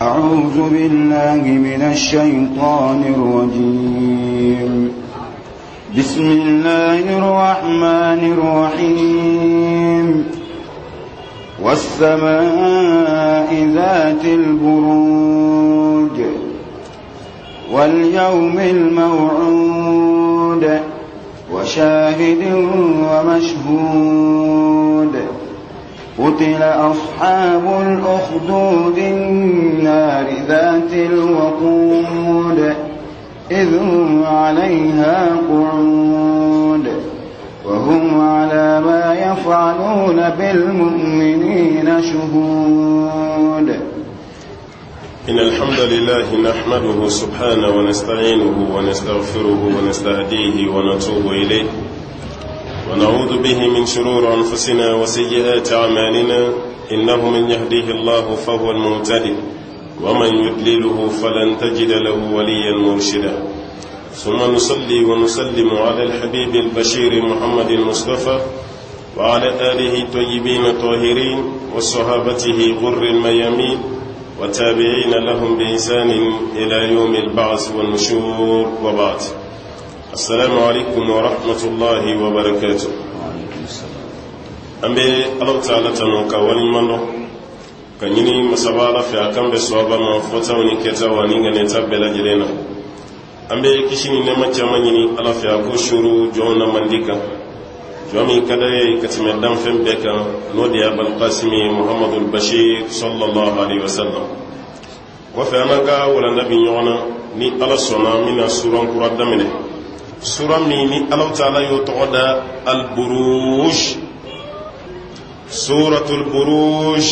أعوذ بالله من الشيطان الرجيم. بسم الله الرحمن الرحيم. والسماء ذات البروج واليوم الموعود وشاهد ومشهود. قتل أصحاب الأخدود النار ذات الوقود إذ هم عليها قعود وهم على ما يفعلون بالمؤمنين شهود. إن الحمد لله نحمده سبحانه ونستعينه ونستغفره ونستهديه ونتوب إليه ونعوذ به من شرور أنفسنا وسيئات أعمالنا إنه من يهديه الله فهو المهتدي ومن يضلله فلن تجد له وليا مرشدا. ثم نصلي ونسلم على الحبيب البشير محمد المصطفى وعلى آله الطيبين الطاهرين وصحابته غر الميامين وتابعين لهم بإحسان إلى يوم البعث والنشور وبعد. السلام عليكم ورحمة الله وبركاته. أمبي الله تعالى تنوكا ولمنو كنيني مسابالة في أكام بسوابا مفوتا ونكتا ونيغا نتابلا جلينا. أمبي كشيني نما جمانيني الله في أكو شروع جونا منديكا جوامي كداي كتمدام فم بكا نودي أبا القاسم محمد البشير صلى الله عليه وسلم. وفي أناكا ولا نبي يونا ني الله صنع من السورة قرد منه سورة ميني الله تعالى يتغدى البروج. سورة البروج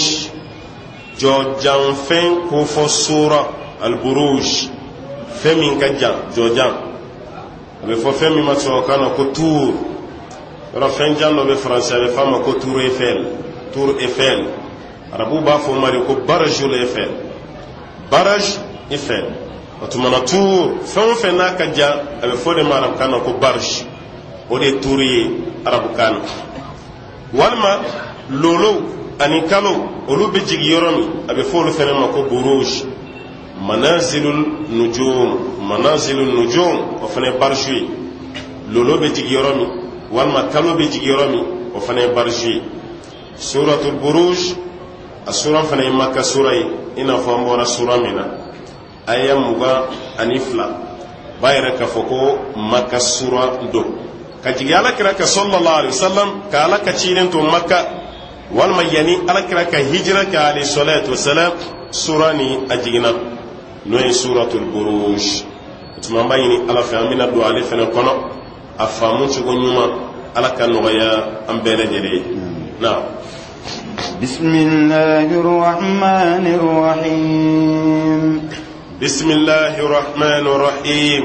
جو جان فين كوفو سورة البروج فمين كجان جو جان بفو فمين ما توقعنا كتور رفين جان لو بفرنسا بفاما كتور إفل تور إفل ربو بافو ماريكو برج الإفل برج إفل وتمنى تور فهم فينا كجا أبفود ما رب كانوا كبارش ودي توري رب كان والما لولو أني كلو ولو بيجي يرمي أبفود فينا ما كبروج منازل النجوم وفنا بارشي لولو بيجي يرمي والما كلو بيجي يرمي وفنا بارشي. سورة البروج السورة فنا مكة سورة إن فامورا سورة منا aya muga anifla bayra ka foko makka sura do ka jigi ala kira ka sallallahu alaihi wasallam ka ala ka ciren to makka wal mayani ala kira ka hijra ka alayhi salatu wassalam surani ajigina no suratul buruj tuma bayini ala fa amina do ale fena kono afamu ci gonyuma ala ka noya am bele jere na بسم الله الرحمن الرحيم. بسم الله الرحمن الرحيم.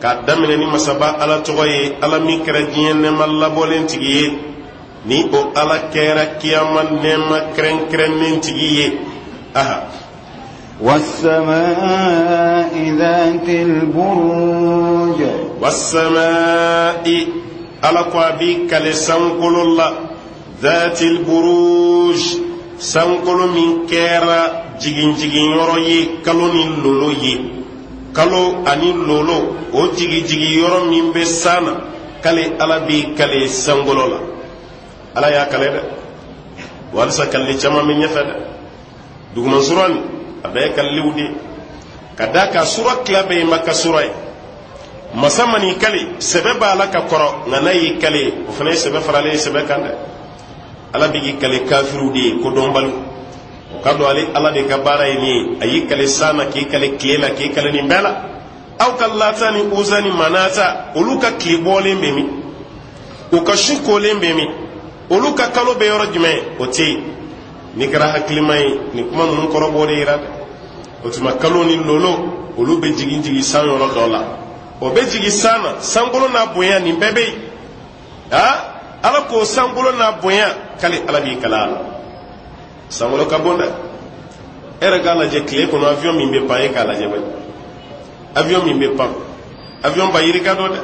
قدمنا ني مسبا على توي على ميكرجين مالا بولنتي ني او على كيرا كياما نما كرن كرن نتي اها. والسماء ذات البروج. والسماء على قابي كلسان كل الله ذات البروج سانكولو من كيرا jigin yoro yi kalo ni lolo yi kalo ani lolo o jigi yoro min be sana kale ala bi kale sangolo la ala ya kale de walsa kale chama min yafa de duguma suran abe kale wudi kadaka sura klabe makka sura masamani kale sebe bala ka koro ngana yi kale o fane sebe farale sebe kande ala bi kale kafiru de ko dombalu kado ali ala de kabara ni ayi kale sana ki kale klela ki kale ni bela aw kallata ni uzani manata uluka klibole mbemi uka shukole mbemi uluka kalo be yoro jime oti ni kara haklimai ni kuma mun korobore irade otuma kalo ni lolo ulu be jigi san yoro dola o be jigi sana sangolo na boya ni bebe ala ko sangolo na boya kale ala bi kala sangolo kabonda era gala je clé kono avion mi be paye kala je bay avion mi be pam avion ba yiri kado de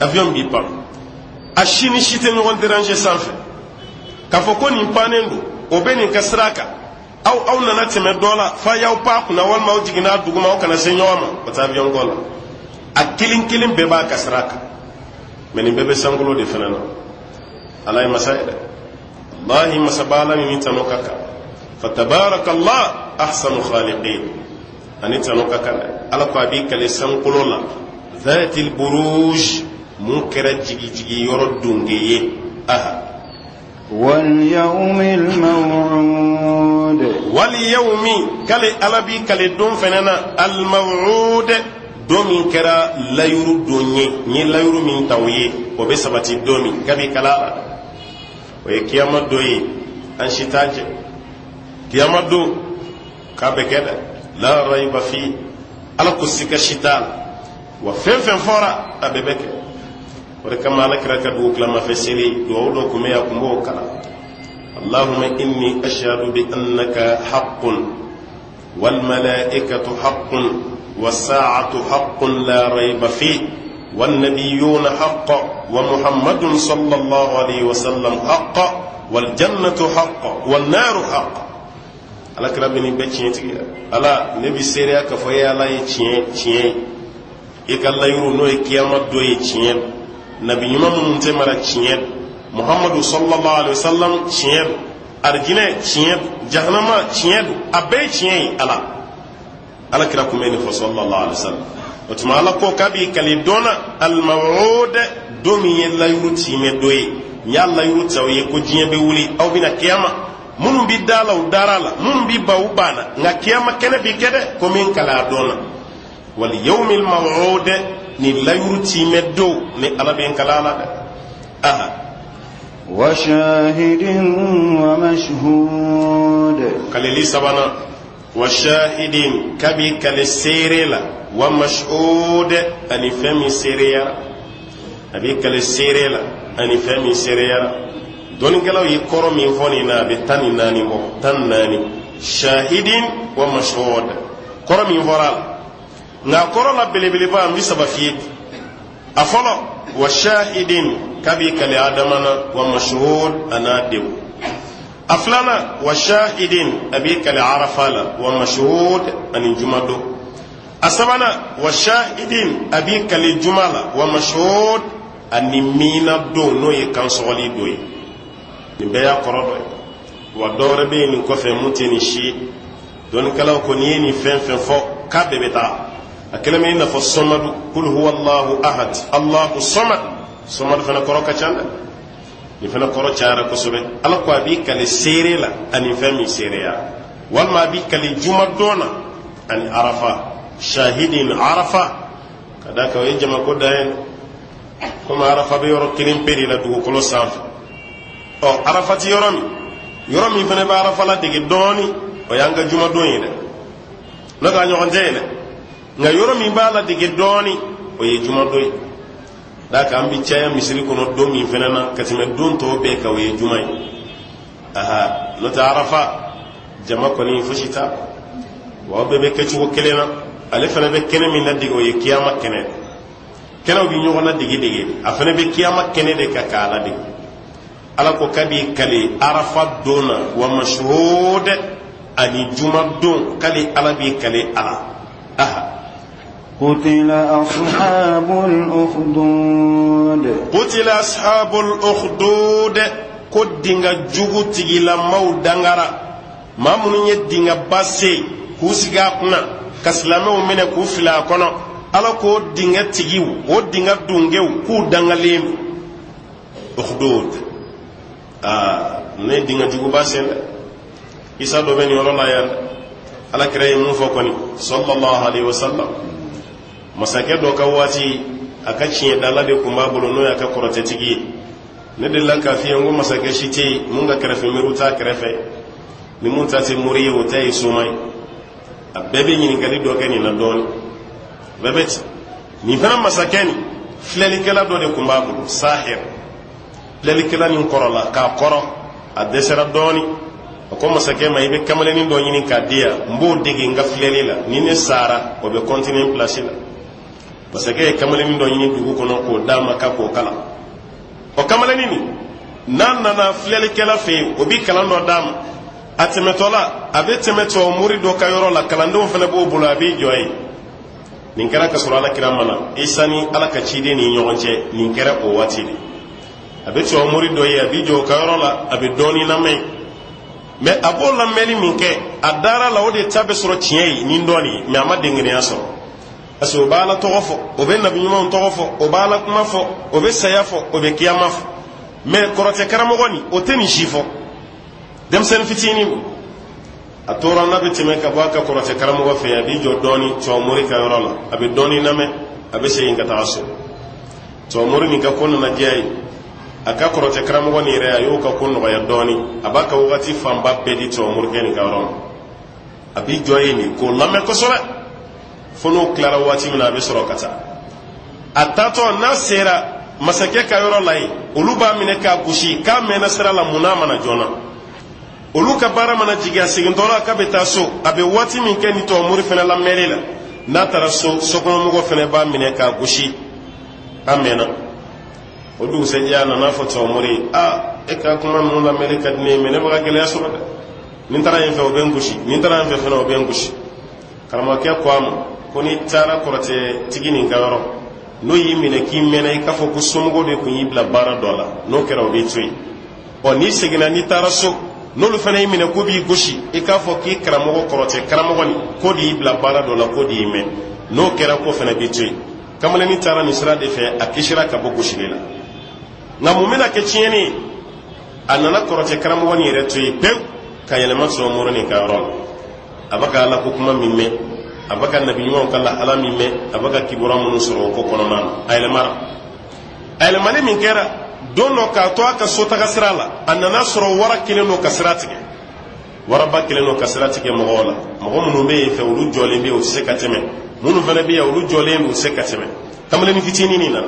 avion bi pam ashini shite mi won déranger sans fait ka foko ni panendo o beni kasraka aw nana teme dola fa yaw pa kuna wal ma jigina duguma o kana senyoma o ta biyon gola akilin kilin be ba kasraka men bebe sangulo de fenana alay masaida wallahi masabala ni tanokaka fatabarakallah ahsanu khaliqin ani tanokaka ala ko abi kale sangulo la zatil buruj munkara jigi jigi yoro dungeye aha واليوم الموعود واليوم كالي ألبي كالي دون فنانا الموعود دومين كرا لا يرو دوني ني لا يرو من تاوي وبسبتي دومي كبي كلا ويكيما دوي أنشتاج كيما دو كابكدا لا ريب فيه على كسيك شتال وفين فورا أبيبك وركما لك دوك لما فسري دوودكم يا كمبوكا اللهم إني أشهد بأنك حق والملائكة حق والساعة حق لا ريب فيه والنبيون حق ومحمد صلى الله عليه وسلم حق والجنة حق والنار حق على كرابني بتشينتي على نبي سيريا كفايا لا يتشين يكلا يرونو يكيما دوي تشين نبي يمام منتمر تشين محمد صلى الله عليه وسلم تشين أرجينا تشين جهنم تشين أبي تشين على كراكم إني صلى الله عليه وسلم وتما على كوكبي كاليدونا الموعود دومي لا يرتيم دوي يلا يرتوي كوجين بيولي أو بنا كياما mun bi dalaw darala mun bi bawbana nga kiyama kene bi kede ko min kala dona wal yawmil maw'ud ni layruti meddo ni alaben kala la aha wa shahidin wa mashhud kalili sabana wa shahidin kabi kal sirila wa mashhud ani fami siriya abi kal sirila ani fami siriya doni galaw yi koro min foni na be tani nani mo tan nani shahidin wa mashhud koro min foral na koro la belebele ba mi sabafiyet afolo wa shahidin kabi kali adamana wa mashhud anadim aflana wa shahidin abi kali arafala wa mashhud ani jumado asabana wa shahidin abi kali jumala wa mashhud ani mina do no ye kansoli doyi ni beya korodo wa dore be ni ko fe muteni shi don kala ko ni ni fen fo ka bebeta akelame ina fo somadu kul huwa allah ahad allah samad somad fana koroka chanda ni fana koro chara ko sobe ala ko abi kale serela ani fami sereya wal ma bi kale jumadona ani arafa shahidin arafa kada ka e jama ko daen ko ma arafa be yoro kirim peri la dugo ko sanfa o arafati yoromi fene ba arafala digi doni o yanga juma doni de naga nyon jene nga yoromi ba la digi doni o ye juma doyi da ka ambi chaya misiri kono domi fene na katime don to be ka o ye juma aha no ta arafa jama ko ni fushita wa be ke chugo kelena ale fene be kene min na digi o ye kiyama kene kene bi nyon na digi afene be kiyama kene de ka kala digi ala ko kabi kali arafa dona wa mashhud ani juma don kali ala bi kali ala aha qutila ashabul ukhdud kodinga jugu tigila maudangara mamunu yedinga basse kusiga kuna kaslame o mene ku fila kono ala ko dinga tigiwu o dinga dungewu ku dangalem ukhdud ne dinga jugu basen isa do ben yoro la yan ala kire mu fokoni sallallahu alaihi wasallam masake do kawati akachi dala de kuma bulu no ya ka korote tigi ne de lan kafiyan go masake shite mun ga krefe miruta krefe ni mun ta te muri o tay sumai abebe ni ngali do kani na don bebet ni fana masakeni fleli kala do de kuma bulu sahir lelikela ni korola ka koro a desera doni ko masake mai be kamale ni do nyini ka dia mbo digi nga filelela ni ne sara ko be continue place la masake kamale ni do nyini dugu kono ko dama ka ko kala o kamale ni nan na filelikela fe o bi kala no dama atemetola abe temeto muri do kayoro la kalando fana bo bula bi joy nin kera ka sura la kiramana isani ala ka cide ni nyonje nin kera o wati ni abe to muri do ya bi jo kayoro la abe doni na me me abola meli minke adara la ode tabe soro tiei nin doni me amade ngene aso aso bala togofo obe nabi nyuma togofo obala kuma fo obe sayafo obe kiyama fo me korote karamo goni o teni shifo dem sen fitini a tora nabi teme ka baka korote karamo go fe abi jo doni to muri ka yorola abi doni name abi sey ngata aso to muri ni ka kono na jey aka korote karamo go ni re ayo ka kono ga doni abaka wati famba pedi to muri ken ka yorola abi joyini ko lame ko sore fono klara wati mina abi soro kata atato na sera masake ka yorola yi uluba mine ka gushi ka mena sera la munama na jona olu ka bara mana jiga sigintola ka beta so abe wati min ke ni to muri fena la melela na tara so sokono mugo fena ba mine ka gushi amena odu se jana na foto muri e ka kuma mun la meleka ne mene ba gele aso ba nin tara en fe o ben gushi nin tara en fe fena o ben gushi karama ke ko am ko ni tara korate tigini ngaro no yimine ki mena ka fo ko sumgo de ko yibla bara dola no kera o be tuy o ni segina ni tara so nolu fana yimine ko bi goshi e ka fo ki karamo korote karamo ni ko di bla bara do la ko di yime no kera ko fana bi tuy kamale ni tara ni sira de fe akishira ka bo goshi lela na mumina ke chieni anana korote karamo ni re tuy pe ka yele maso moro ni ka ron abaka ala ko kuma mimme abaka nabi nyuma kala ala mimme abaka kibura mun soro ko kono man ayle mane min kera dono ka to aka sota ka sirala annana soro wara kileno ka siratige wara ba kileno ka siratige mogola mogo munu be fe ulu jole be o se kateme munu fana be ulu jole be o se kateme kamale ni fitini ni na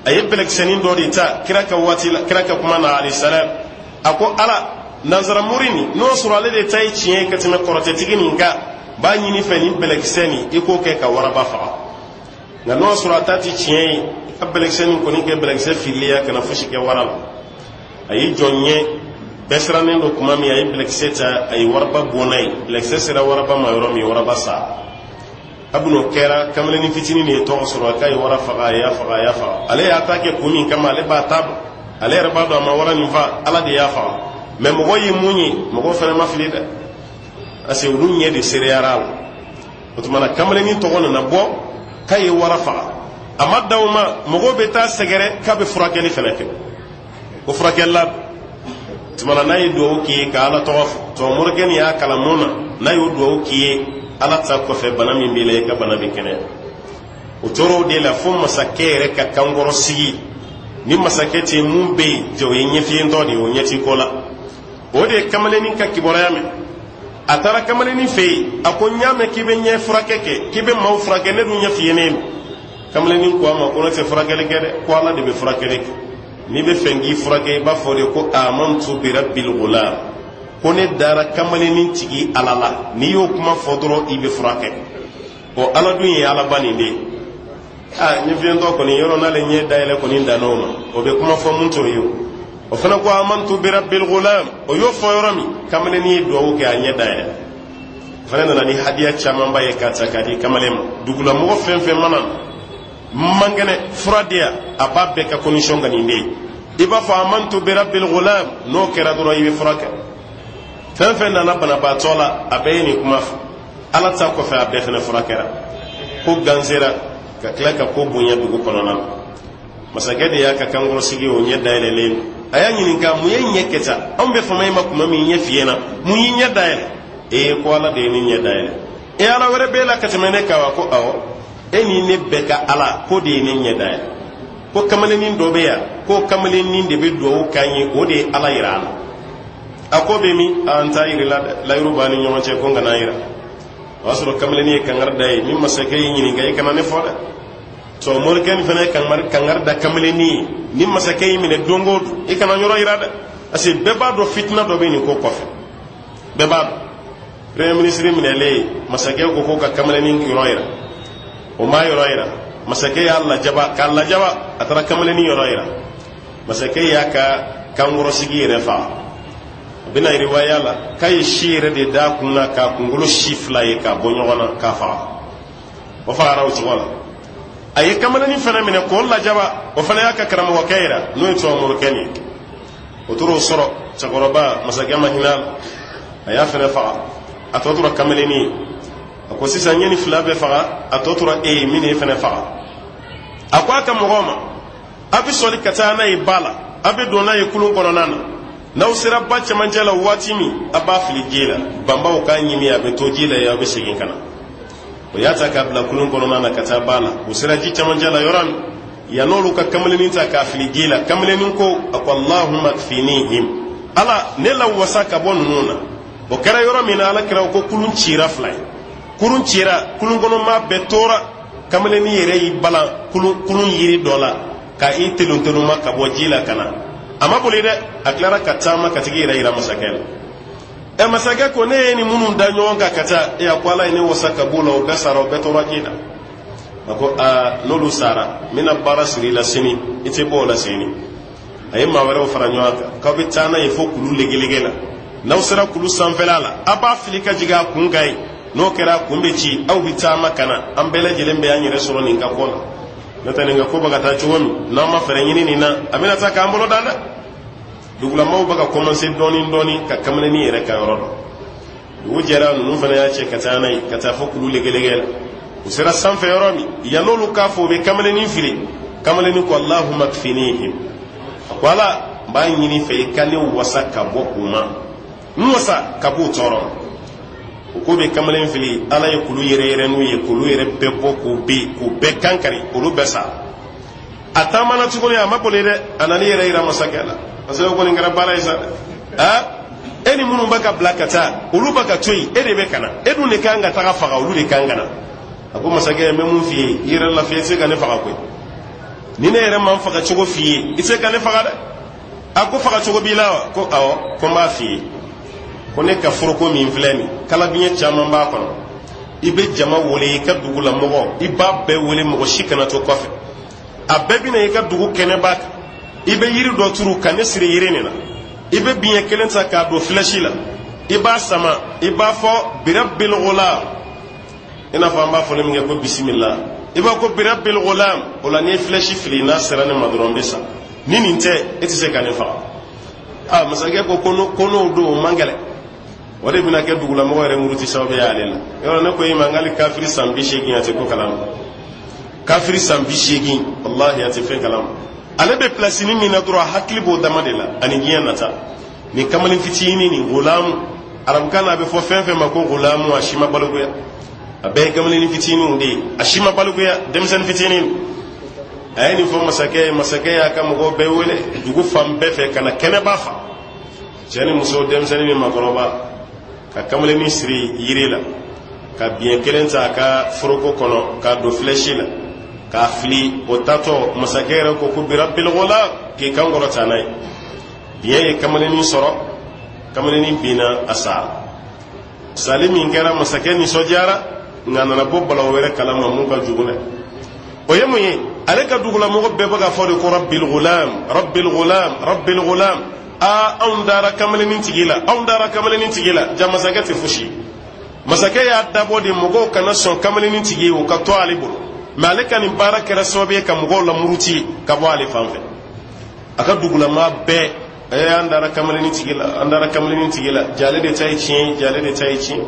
aye belek senin do di ta kiraka wati kiraka kuma na ali salam ako ala nazara murini no soro ale de tay chien kateme korote tigini nga ba nyini fe ni belek seni iko ke ka wara ba fa na no soro atati chien abelexeni ko ni ke belexe filia kana fushi ke waral ayi jonye besranen do kuma mi ayi belexeta ayi warba bonai belexe sera warba mayoro mi warba sa abuno kera kamle ni fitini ni to soro kay wara faga ya fa ale atake ko min kama ale ba tab ale raba do ma wara ni fa ala de ya fa me mo goyi munyi mo go fere ma filida ase wunye de cereal otumana kamle ni to gona na bo kay wara fa amadawma mogo beta segere kabe furakeli feleke ko furakella tumana nay do ki ka ala to morgen ya kala mona nay do ki ala ta ko fe bana mi bile ka bana be kene o toro de la fo masakere ka kangoro sigi ni masakete mumbe jo yenye fi ndodi o nyati kola o de kamale ni ka kiborayame atara kamale ni fe akonya me kibe nye furakeke kibe maw furakene du nya fi yene kamle ni ko ma ko te furakele kede ko ala de be furakele ni be fengi furake ba fore ko amantu bi rabbil ghulam ko ne dara kamle ni tigi alala ni yo kuma fodoro ibe furake o ala dunya ala bani de ni viendo ko ni yoro na le nye daile ko ni danoma o be kuma fo munto yo o fana ko amantu bi rabbil ghulam o yo fo yorami kamle ni do o ke anya daile fana na ni hadiya chama mbaye kata kadi kamle dugula mo fen manan mangene furadia ababbe ka condition ngani ndey iba fa amantu bi rabbil ghulam no kera duro yibe furaka fen na bana batola abeni kuma ala ta ko fa abbe fena furakera ko ganzera ka klaka ko bunya dugu konona masagede ya ka kangoro sigi o nyedda ele le aya nyini ka mu yenye keta ambe fa mai makuma mi nye fiena mu nyedda ele ko ala de ni nyedda ele ala were bela katemene ka wa ko awo eni ne beka ala ko de ne nyeda ko kamale nin do be ya ko kamale nin de be do kanyi o de ala irana akobe mi anta irila la yurubani nyoma che ko ngana ira wasoro kamale ni kangar dai mi masake yini ngai kana ne foda so morgan fene kangar da kamale ni masake yimi ne dongo e kana nyoro irada ase beba do fitna do be ni ko kofe beba premier ministre mi ne le masake ko ka kamale ni ngiro ira o ma yoroira masake ya Allah jaba ka Allah jaba atara kamale ni yoroira masake ya ka kangoro sigi refa bina riwaya la kay shire de da kunna ka kungulu shifla ye ka bonyona ka fa o fa raw ci wala ay kamana ni fana mine ko la jaba o fana yaka karama wa kayra no to mo keni o turo soro chagoroba masagama hinal aya fana fa atotura kameleni ko sisa nyeni flabe fa atotura e mine fana fa akwa ka mogoma abi soli katana ibala abi dona ye kulun kono nana naw sira bacce manjala watimi aba fili jila bamba o ka nyimi abe to jila ya be sigin kana o yata ka bla kulun kono nana kata bala o sira ji manjala yoran ya nolu ka kamlenin ta ka fili jila kamlenin ko aqullahumma kfinihim ala ne la wasaka bonuna o kara yoro mina ala kira ko kulun cira flay kulun cira kulun kono ma be tora kamleni yere yi bala kulun yiri dola ka itilun tunuma ka bo jila kana ama boli de aklara katama katigi ira masakel e masake ko ne ni munun da nyonga kata e akwala ni wasaka bula o gasaro betora jina ako a nolu sara mina barasiri la sini ite bola sini ay ma wara fara nyonga ka bitana e fo kulu legelegela na usara kulu sanfelala aba filika jiga kungai no kera kumbe ci au bitama kana ambele jelembe anyere soro ninka kola natani nga ko baga ta chuwon na ma fere nyini ni na amina ta ka ambolo danda dugula maw baga commencer doni ka kamane ni yere ka yoro do jera nu fana ya ce kata nay kata fokulu legelegel usira sanfe yoro mi ya nolu ka fo be kamane ni fili kamane ni ko allahumma kfinihim wala ba nyini fe kale wasaka bokuma nwasa kabu toro ko be kamane fili ala ye kulu yere nu ye kulu yere be boku be ku be kankari kulu besa atamana tukuni amapole de anani yere ira masakela parce que ko ngara bala isa eni munu baka blakata ulu baka toyi ede be kana edu ne kanga taka faga ulu de kanga na ako masake me mun fi yere la fi se kana faga ko ni ne yere man faga chogo fi ise kana faga de ako faga chogo bilawa ko awo ko ma fi ko ne ka furko min flani kala binya chama ba kono ibe jama wole ka dugula mogo iba be wole mogo shikana to kofe abebi na ka dugu kene bak ibe yiri do turu kane sire yiri ne na ibe binya kelenta ka do flashi la iba sama iba fo birabbil ghulam ina fa ma fo leminga ko bismillah iba ko birabbil ghulam wala ne flashi fili na sirane madron bisa nini nte eti se kane fa masage ko kono do mangale wade bina ke dugula mo re muruti sawbe ya lela yo na ko yima ngali kafiri sambi shegin ate ko kalam kafiri sambi shegin wallahi ate fe kalam ale be place ni mina dro hakli bo damadela ani nata ni kamalin fitini ni gulam arab kana be fo fenfe mako gulamu ashima balugoya abe kamalin fitini ndi ashima balugoya demsen fitini ayni fo masake ya kam go be wele dugu fambe fe kana kene bafa jeni muso demsen ni makoroba ka kamale ni siri yirila ka bien kelenta ka foroko kono ka do fleshi la ka fli otato masakere ko ku bi rabbil ghulam ke kangoro tanay bien e kamale ni soro kamale ni bina asa salimi ngara masakere ni sojara ngana na bobbala were kalama mun ka jugune o yemuye ale ka dugula mo be baga fodi ko rabbil ghulam aundara kamalenin tigila jama sagati fushi masake ya dabo de mugo kana son kamalenin tigiwo ka to alibu malaka ni baraka rasobe ka mugo la muruti ka bo ali fanfe aka dugula ma be andara kamalenin tigila jale de tay chin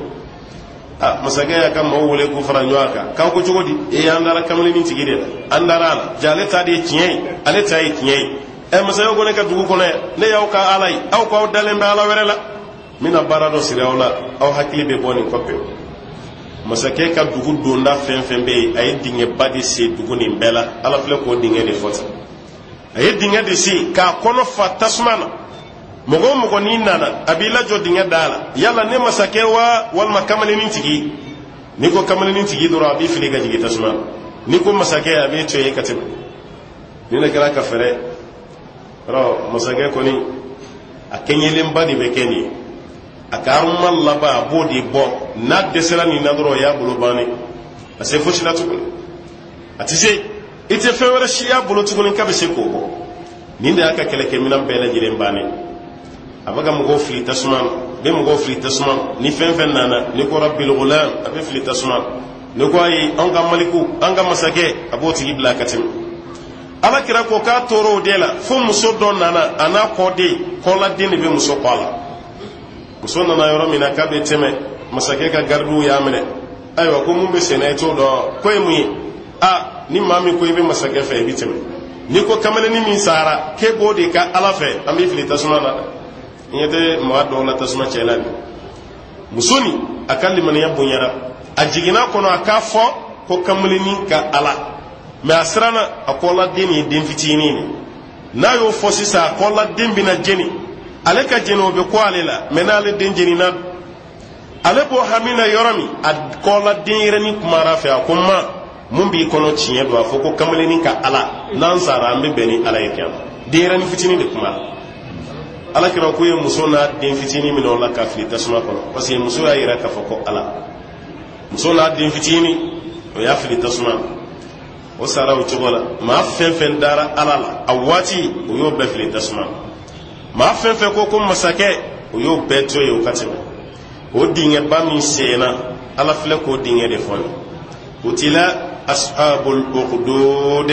masake ya kam mawule ku faranyoaka ka ko jogodi andara kamalenin tigila andara jale ta de chin ale tay chin masayo gone ka dugu kono ne yaw ka alay aw ko dalembe ala werela mina barado sirawla aw hakili be boni koppe masake ka dugu donda fenfembe ay dinge badi se dugu ni bela ala fle ko dinge de fota ay dinge de si ka kono fatasmana mogo ni nana abila jo dinge dala yalla ne masake wal makamale ni tigi ni ko kamale ni tigi do abi fili ga jigi tasmana ni ko masake abi to yekate ni na kala ka fere ro masage ko ni akenyelen bani be keni akaruma laba bodi bo na desela ni nadro ya bulu bani ase foshi la tukul atise ite fewara shi ya bulu tukul ka be se ko bo ninde aka kele ke minam bela jiren bani abaga mɔgɔw fili tasuma be mɔgɔw fili tasuma ni fɛn fɛn nana ni ko rabbil ghulam a be fili tasuma ni ko ayi an ka maliku an ka masakɛ a b'o tigi bila ka tɛmɛ ala kira ko k'a tɔɔrɔ o de la fo muso dɔ nana a n'a kɔden kɔladen de bɛ muso kɔ a la muso nana yɔrɔ min na k'a bɛ tɛmɛ masakɛ ka gardiw y'a minɛ ayiwa ko mun bɛ senna i t'o dɔn ko ye mun ye ni maa min ko i bɛ masakɛ fɛ i bɛ tɛmɛ ni ko kamalennin min sara k'e b'o de ka ala fɛ an bɛ fili tasuma na n ɲɛ tɛ maa dɔw la tasuma cɛla ni muso ni a ka limaniya bonyara a jiginna kɔnɔ a k'a fɔ ko kamalennin ka ala mɛ a siranna a kɔladen ye den fitinin de n'a y'o fɔ sisan a kɔladen bɛna jeni ale ka jeni o bɛ kɔ ale la mɛ n'ale den jenina ale b'o hami na yɔrɔ min a kɔladen yɛrɛ ni kumara fɛ a ko ma mun b'i kɔnɔ tiɲɛ don a fɔ ko kamalennin ka ala n'an sara an bɛ bɛn ni ala ye kiyama denyɛrɛnin fitinin de kumara ala kira ko ye muso n'a den fitinin minɛ o la ka fili tasuma kɔnɔ parce que muso y'a yɛrɛ k'a fɔ ko ala muso n'a den fitinin o y'a fili tasuma o sara o cogo la maa fɛn fɛn dara ala la a waati o y'o bɛɛ fili tasuma maa fɛn fɛn ko masakɛ o y'o bɛɛ to ye o ka tɛmɛ o dingɛba min senna ala filɛ k'o dingɛ de fɔ o tila ashabul ukhdud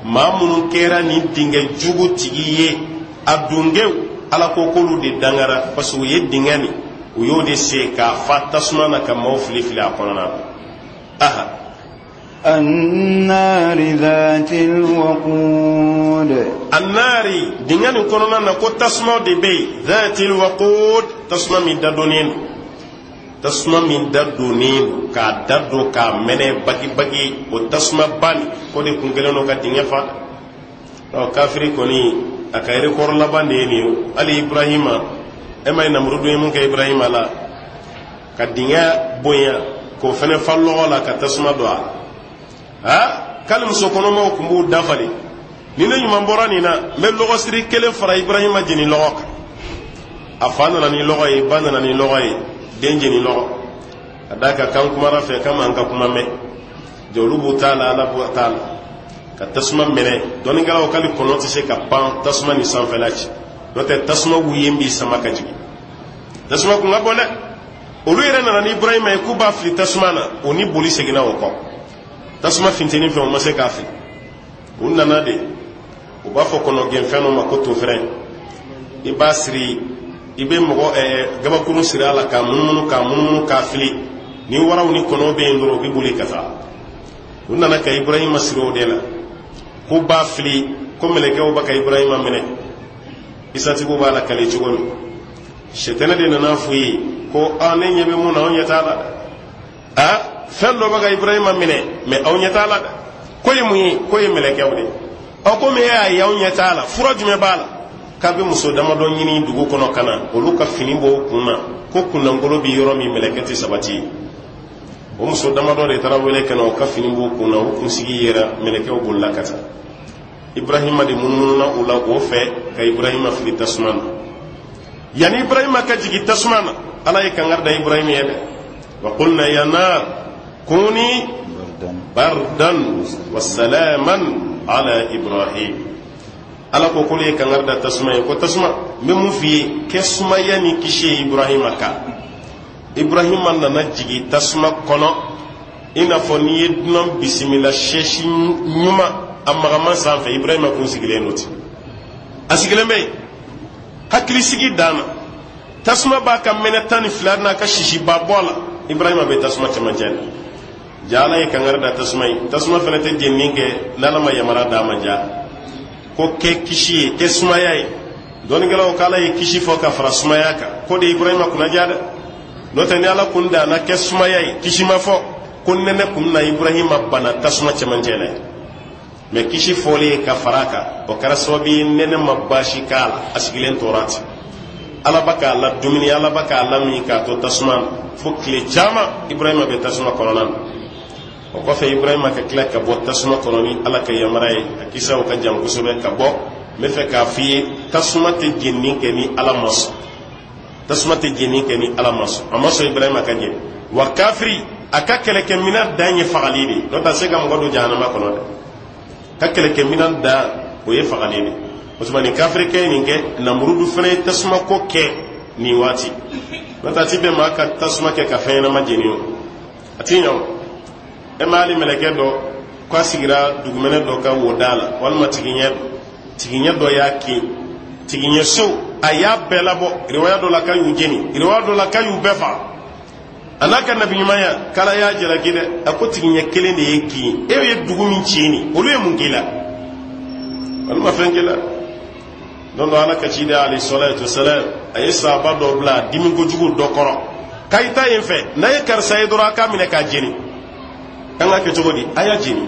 maa minnu kɛra ni dingɛ jugu tigi ye a dungew ala ko k'olu de dangara parce que o ye dingɛ nin o y'o de se k'a fa tasuma na ka maaw fili fili a kɔnɔna na aha النار ذات الوقود النار دينغان كوننا نكو تسمع دي بي ذات الوقود تسمع من دادونين تسمع من دادونين كا دادو كا مني باقي باقي وتسمع باني كودي كونغلونو كا دينغا فا او كافري كوني akayre kor labande ni ali ibrahima e may namrudu mun ka ibrahima la ka dinga boya ko fene fallo wala ka tasma do kalim sokono mo kumbu dafali ni ne nyuma borani na me logo siri kele fara ibrahima jini logo afana na ni logo e bana na ni logo e denje ni logo adaka kan kuma rafe kama an ka kuma me jawlubu taala ala bu taala ka tasuma mene doni gala o kali kono tse ka pan tasuma ni sanfelachi dote tasuma wuyembi sama ka jigi tasuma ku ngabone olu yere na ni ibrahima e kuba fli tasuma na oni boli segina o ko tasuma finteni fe o ma se ka fi unna na de o ba fo kono gen feno ma ko to fren ibasri ibe mo gaba kunu sira ala ka mununu ka fili ni waraw ni kono be ndoro bi boli kata unna na ka ibrahima siro de la ko ba fili ko meleke o baka ibrahima mene isati ko bala kale chugon shetana de na fuyi ko ane nyebe mu na onya tala fello baka ibrahima mene me onya tala ko yi meleke o de o ko me ya onya tala furoj me bala kabe muso dama don nyini dugu kono kana o luka fini bo kunna ko kunna ngolo bi yoro mi meleke ti sabati o muso dama do de tarawele kana o ka fini bo kunna o kun sigi yera meleke o bolla kata ibrahima de mununa ula o fe ka ibrahima fili tasman yani ibrahima ka jigi tasman ala e kangarda ibrahima yede wa qulna ya nar kuni bardan wa salaman ala ibrahim ala ko kole kangarda tasman ko tasma me mu fi kesma yani kishe ibrahima ka ibrahima na jigi tasma kono ina foni yednom bismillah sheshi nyuma amma gaman sanfɛ ibrahima kun sigilen noti a sigilen bɛ hakili sigi dana tasuma b'a ka mɛnɛ tan ni fila n'a ka sisi ba bɔ la ibrahima bɛ tasuma cɛmancɛ la ja ala ye kangari da tasuma ye tasuma fana tɛ jenini kɛ n'ala ma yamara d'a ma ja ko kɛ kisi ye kɛ sumaya ye dɔnnikɛlaw ko ala ye kisi fɔ ka fara sumaya kan ko de ibrahima kunna ja dɛ n'o tɛ ni ala kun danna kɛ sumaya ye kisi ma fɔ ko nɛnɛ kun na ibrahima bana tasuma cɛmancɛ la ye mais kisi fɔli ka faraka o kɛra sababu ye nɛnɛ ma baasi k'a la a sigilen tora ten ala ba k'a la dumuni ala ba k'a la min k'a to tasuma fo tile caman ibrahima bɛ tasuma kɔnɔna na o kɔfɛ ibrahima ka tila ka bɔ tasuma kɔnɔ ni ala ka yamara ye a kisaw ka jan kosɛbɛ ka bɔ n bɛ fɛ k'a f'i ye tasuma tɛ jenini kɛ ni ala ma sɔn tasuma tɛ jenini kɛ ni ala ma sɔn a ma sɔn ibrahima ka jeni wa kafiri a ka kɛlɛkɛminɛn dan ye fagali de n'o tɛ se ka mɔgɔ don jahanama kɔnɔ dɛ ka kɛlɛkɛminɛn da o ye fagali de usmani kafir ke ninge namrudu fene tasma ko ke ni wati mata tibe maka tasma ke ka fena majiniyo atinyo e mali meleke do kwa sigira dugumene do ka wodala wal tiginya do yaki tiginya so aya belabo riwaya do la kayu jeni riwaya do la kayu befa anaka nabi maya kala ya jira gide akoti ginya kele ne yeki e dugumi chini olu e mungila wal mafengila don do anaka chide ali salatu wassalam ay sahaba do bla dimi ko jugo do koro kayta yenfe nay kar saydura kamine ka jeni kanga ke jogodi aya jeni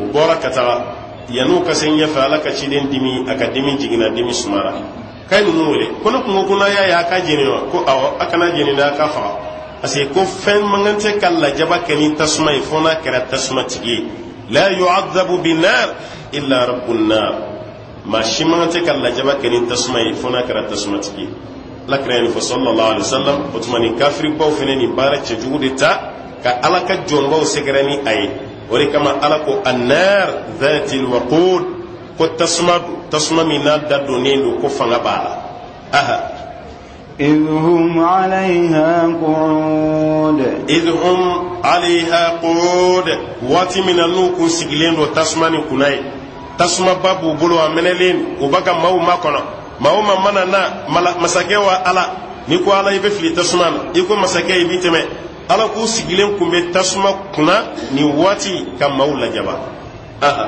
o bora kata yanu ka senya fa alaka chiden dimi akademi jigina dimi sumara kay nu wole kono ko ngona ya ka jeni ko aw akana jeni na ka fa ase ko fen mangante kala jaba kani tasma ifona kara tasma tigi la yu'adhabu binar illa rabbun nar ma shimangante kala jaba kani tasma ifona kara tasma tigi lakrani fa sallallahu alaihi wasallam utmani kafiri baw feneni barace jugudita ka alaka jongo segrani ay ori kama alako annar dhatil waqud ko tasma min daddo nendo ko fanga bala aha idhum 'alayha qud wati min anuku siglendo tasmani kunai tasma babu bulu amenelen ubaka mawu makono mawu mamana na masakewa ala niko ala ibe fili tasmana iko masake ibiteme ala ku sigilen kumbe tasma kuna ni wati kam maula jaba aha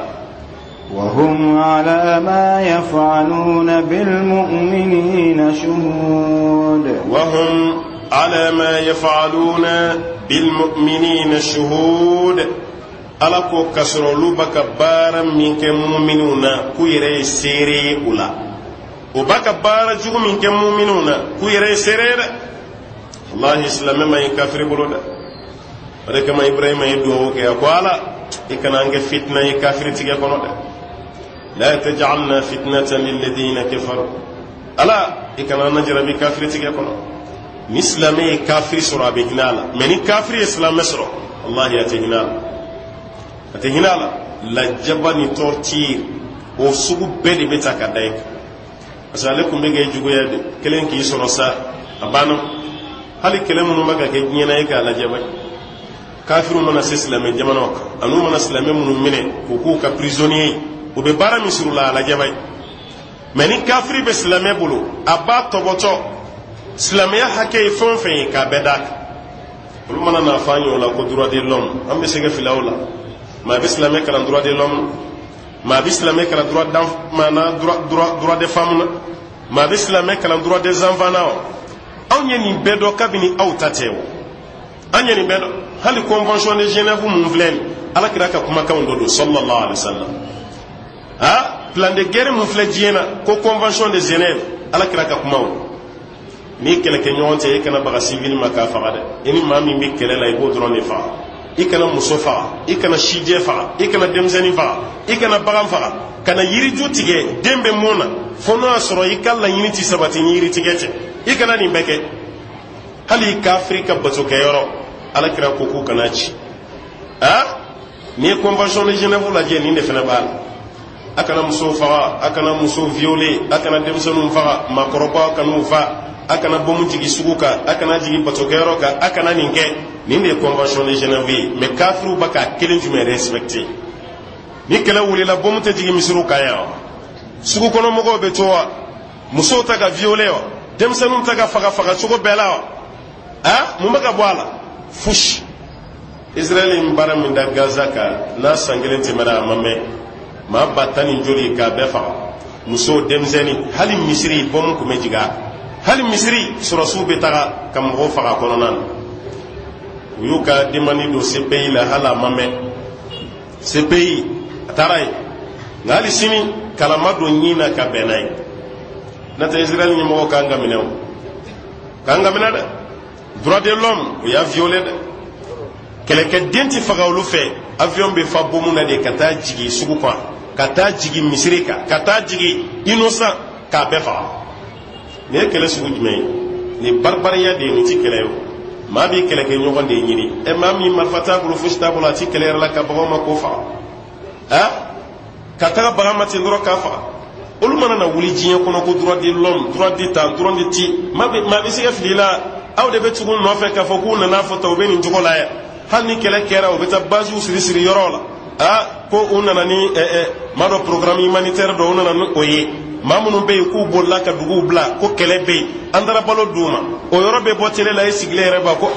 wa hum ala ma yaf'aluna bil mu'minina shuhud wa hum ala ma yaf'aluna bil mu'minina shuhud ala ko kasrolu baka baram minke mu'minuna ku yere sere ula o baka bara jugu minke mu'minuna ku yere sere Allah islam ma kafir buluda wala kama Ibrahim yido ke akwala ikana nge fitna yi kafir tige kono de la taj'alna fitnatan lil ladina kafaru ala ikana najra bi kafir tige kono mislami kafir sura bi hinala meni kafir islam masro Allah ya hinala la jabani tortir o sugu bedi betaka dayk asalakum be ge jugo yade kelen ki soro sa abano hali kelemu no maga ke nyena e ka la jabay kafiru mana islame jamano anu mana islame mun mine ko ka prisonnier o be bara misru la jabay meni kafiri be islame bulu aba toboto islame ya hake fon fen ka bedak ulu mana na fanyo la ko droit de l'homme ambe sege filawla ma be islame ka droit de l'homme ma be islame ka droit droit des femmes ma be islame ka droit des enfants anyeni bedo kabini autatewo anyeni bedo hali convention de Genève mun vlen ala kiraka kuma kan dodo sallallahu alaihi wasallam plan de guerre mun vle diena ko convention de Genève ala kiraka kuma ni kele ke nyonte e kana baga civil maka faade eni mami mi kele lay bo drone fa ikana musofa ikana shije fa ikana demzeni fa ikana bagam fa kana yiri jutige dembe mona fono asoro ikalla yiniti sabati yiri tigete ikana ni beke hali ka Afrika bazoke yoro ala kira ko kana ci ni convention de Genève la je ni ne fena bal akana musofa akana muso violé akana demzenu fa makoroba kanu fa akana bomu jigi suguka akana jigi bazoke yoro ka akana ninge ni ne convention de Genève mais kafiru baka kelen jume respecté ni kala wuli la bomu te jigi misuru kaya sugu kono mogo be towa muso ta ga violé wa demsanu ta ga faga sugu bela mu maga bwala fush Israeli mbara min da Gaza ka na sangelen timara mamme ma batani joli ka befa muso demzeni hali misri bomu ko mejiga hali misri surasu be taga kam go faga kono nan yuka dimani do ce pays la hala mamme ce pays taray ngali simi kala mado nyina ka benay nata Israel ni mo kanga minew kanga minada droit de l'homme o ya violé de kele ke denti fagawlu fe avion be fa bomu na de kata jigi sugu kwa kata jigi misrika kata jigi innocent ka befa ne kele sugu jme ni barbaria de ni tikele ma bi kele ke nyogon de nyini e ma mi marfata bulu fusta bulu ti kele la ka bago ma ko fa kata bagama ti ndoro ka fa olu mana na wuli diɲɛ kɔnɔ ko droit de l'homme, droit d'état, droit de ti ma bɛ se ka fili la aw de bɛ tugu nɔfɛ k'a fɔ k'u nana fɔ ta u bɛ nin cogo la yan hali ni kɛlɛ kɛra u bɛ taa basiw siri yɔrɔw la ko u nana ni maa dɔ programme humanitaire dɔ u nana ni o ye maa minnu bɛ yen k'u bolila ka duguw bila ko kɛlɛ bɛ yen an taara balo d'u ma o yɔrɔ bɛ bɔ télé la e sigilen yɛrɛ b'a ko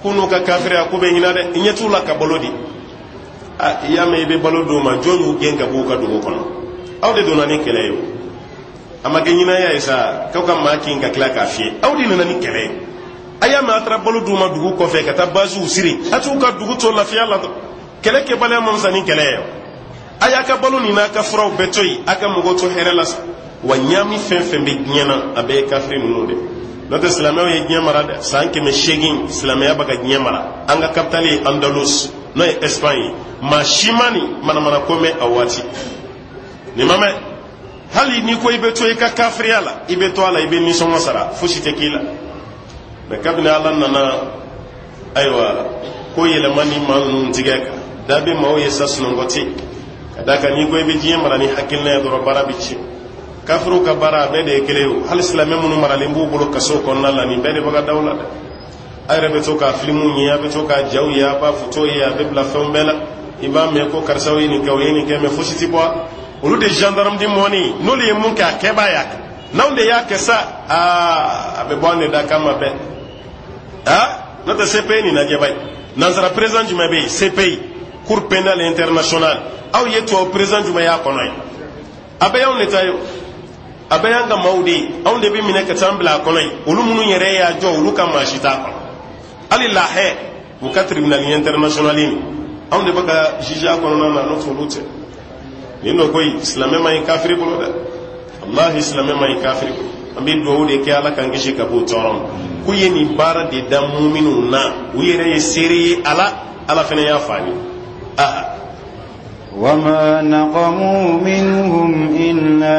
ko n'u ka kafiriya ko bɛ ɲina dɛ i ɲɛ t'u la ka balo di i y'a mɛn i bɛ balo d'u ma jɔn y'u gɛn ka b'u ka dugu kɔnɔ aw de donna ni kɛlɛ ye o a ma kɛ ɲinaya ye sa k'aw ka maa kin ka tila k'a fiyɛ aw de nana ni kɛlɛ ye a y'a mɛn a taara balo d'u ma dugu kɔfɛ ka taa basiw siri a t'u ka dugu to lafiya la kɛlɛ kɛbaliya man fisa ni kɛlɛ ye a y'a ka balo ni n'a ka furaw bɛɛ to yen a ka mɔgɔw to hɛrɛ la sa wa ɲaami fɛn fɛn bɛ diɲɛ na a bɛɛ ye kafiri ninnu de n'o tɛ silamɛw ye diɲɛ mara dɛ san 800 silamɛya bɛ ka diɲɛ mara an ka capitale ye Andalus n'o ye Espagne ye maa si ma ni manamana ko mɛn a waati nin ma mɛn hali n'i ko i bɛ to i ka kafiriya la i bɛ to a la i bɛ nisɔngɔ sara fosi tɛ k'i la mɛ kabini Ala nana ayiwa ko yɛlɛma ni maa ninnu tigɛ kan da bɛ maaw ye sa sunɔgɔ tɛ ka da kan n'i ko i bɛ diɲɛ mara ni hakilina ye dɔrɔn baara bɛ tiɲɛ kafiru ka baara a bɛɛ de ye kelen ye hali silamɛ minnu maralen b'u bolo kaso kɔnɔna la nin bɛɛ de bɛ ka daw la dɛ a yɛrɛ bɛ to ka filimuw ye a bɛ to ka jaw ye a b'a foto ye a bɛ bila fɛnw bɛɛ la i b'a mɛn ko karisaw ye nin kɛ o ye nin kɛ mɛ fosi tɛ bɔ olu de gendarme di mɔni n'olu ye mun kɛ a kɛbaa y'a kɛ n'anw de y'a kɛ sa a bɛ bɔ an de da kama bɛɛ n'o tɛ CPI nin lajɛba ye nansara président jumɛn bɛ yen CPI cour pénale internationale aw ye tubabu président jumɛn y'a kɔnɔ ye a bɛɛ y'anw de ta ye a bɛɛ y'an ka maaw de ye anw de bɛ minɛ ka taa an bila a kɔnɔ ye olu minnu yɛrɛ y'a jɔ olu ka maa si t'a kɔnɔ hali lahɛ u ka tribunal international ni anw de bɛ ka juger a kɔnɔna na n'o tɛ olu tɛ nin nɔ koyi silamɛ ma ɲi kafiri bolo dɛ wallahi silamɛ ma ɲi kafiri bolo an bɛ dugawu de kɛ Ala k'an kisi ka bɔ tɔɔrɔ ma k'u ye nin baara de da muminw na u yɛrɛ ye seere ye Ala fana y'a fɔ an ye وما نقموا منهم إلا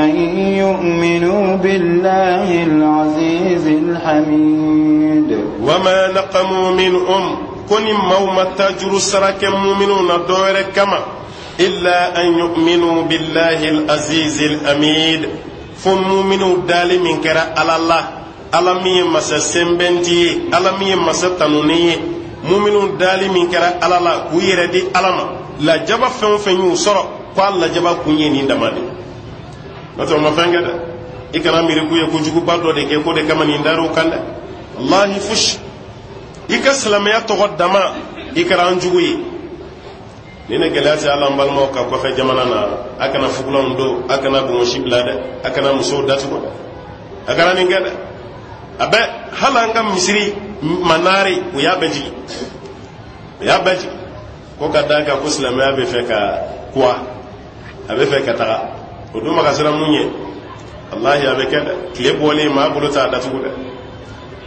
أن يؤمنوا بالله العزيز الحميد وما نقموا منهم كن موما تجر سرك مؤمنون دور كما إلا أن يؤمنوا بالله العزيز الحميد فمؤمنوا دال من كرا على الله على مي مسا سمبنتي على مي مسا تنوني مؤمنوا دال من كرا على الله ويردي علما la jaba fɛn fɛn y'u sɔrɔ k'a la jaba kun ye nin dama de n'o tɛ o ma fɛn kɛ dɛ i kana miiri k'u ye kojuguba dɔ de kɛ ko de kama nin dar'u kan dɛ wallahi fushi i ka silamɛya tɔgɔ dama i kɛra an jugu ye ni ne gɛlɛya tɛ Ala an balimaw ka kɔfɛ jamana na a kana fugulanw don a kana bongosi bila dɛ a kana musow datugu dɛ a kana nin kɛ dɛ a bɛ hali an ka misiri manaare u y'a bɛɛ jigin ko ka da ka ko silamɛya bɛ fɛ ka kuwa a bɛ fɛ ka taga o dun ma ka siran mun ye wallahi a bɛ kɛ dɛ tile bɔlen maa bolo t'a datugu dɛ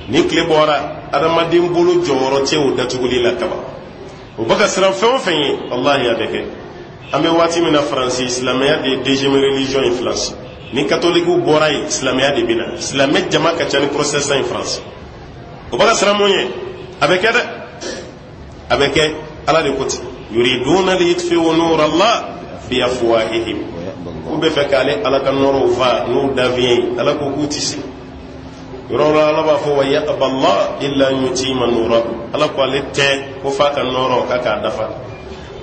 ni tile bɔra adamaden bolo jɔyɔrɔ tɛ o datuguli la kaba o bɛ ka siran fɛn o fɛn ye wallahi a bɛ kɛ an bɛ waati min na Faransi silamɛya de ye deuxième religion ye Faransi ni katolikiw bɔra yen silamɛya de bɛ na silamɛ jama ka ca ni protestant ye Faransi o bɛ ka siran mun ye a bɛ kɛ dɛ a bɛ kɛ Ala de ko ten yuriduna liyutfi'u nura Allah bi afwahihim k'u bɛ fɛ k'ale Ala ka nɔrɔw fa n'u dafiɲɛ Ala ko k'u tɛ se yɔrɔ la Ala b'a fɔ wa ya'ba Allah illa an yutimma nurahu Ala ko ale tɛ ko f'a ka nɔrɔ k'a k'a dafa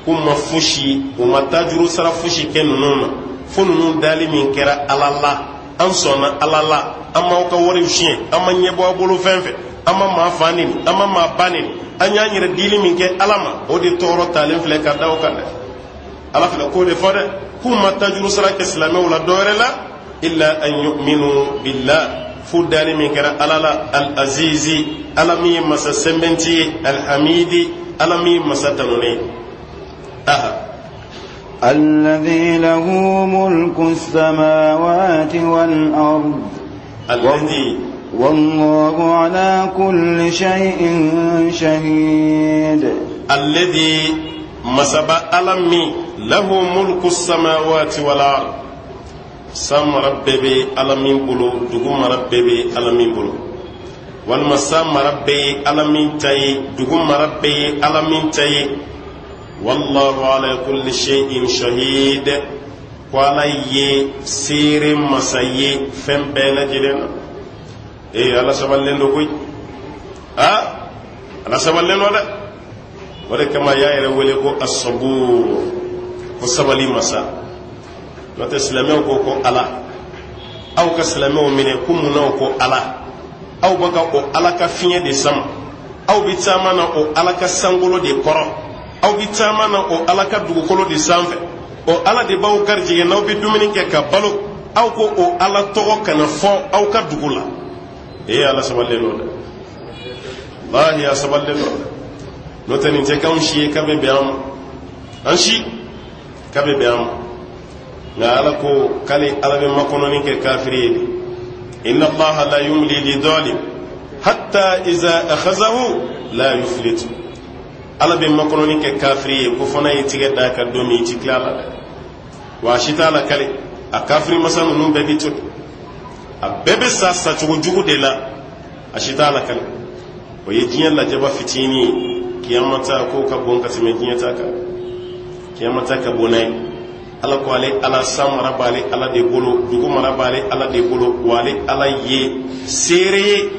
k'u ma fosi u ma tajuru sara fosi kɛ ninnu na fo ninnu dali min kɛra Ala la an sɔnna Ala la an m'aw ka wariw siɲɛ an ma ɲɛbɔ a bolo fɛn fɛn an ma maa fa neni an ma maa ba neni an y'an yɛrɛ dili min kɛ Ala ma o de tɔɔrɔ talen filɛ ka da o kan dɛ Ala filɛ k'o de fɔ dɛ k'u ma tajuru sara kɛ silamɛw la dɔwɛrɛ la illa an yu'minu billah fo dali min kɛra Ala la al-azizi Ala min ye masa sɛnbɛnti ye al-hamidi Ala min ye masa tanune الذي له ملك السماوات والأرض والله على كل شيء شهيد الذي مسب ألمي له ملك السماوات والأرض سام ربي ألمين بلو دقوم ربي ألمين بلو والمسام ربي ألمين تاي دقوم ربي ألمين تاي والله على كل شيء شهيد ko ala ye seere masa ye fen bɛɛ lajɛlen na ala sabalilen do koyi ala sabalilen do dɛ o de kama y'a yɛrɛ wele ko asabur ko sabali masa n'o tɛ silamɛw ko ala aw ka silamɛw minɛ ko munna ko ala aw bɛ ka o ala ka fiɲɛ de sama aw bɛ taama na o ala ka sankolo de kɔrɔ aw bɛ taama na o ala ka dugukolo de sanfɛ o ala de b'aw garijɛgɛ n'aw bɛ dumuni kɛ ka balo aw ko o ala tɔgɔ kana fɔ aw ka dugu la ala sabalilen do dɛ wallahi a sabalilen do dɛ n'o tɛ nin tɛ k'anw si ye k'a bɛ bɛn an ma an si k'a bɛ bɛn an ma nka ala ko k'ale ala bɛ makɔnɔni kɛ kafiri ye inna allaha la yumli lizalim hatta iza akhazahu la yuflitu ala bɛ makɔnɔni kɛ kafiri ye ko fana ye tigɛ da ka don min i ti tila la dɛ wa a si t'a la kale a kafiri masa ninnu bɛɛ bi to a bɛɛ bɛ sa sacogo jugu de la a si t'a la kale o ye diɲɛ lajɛba fitinin ye kiyamata ko ka bon ka tɛmɛ diɲɛ ta kan kiyamata ka bon n'a ye ala ko ale ala san mara b'ale ala de bolo dugu mara b'ale ala de bolo wa ale ala ye seere ye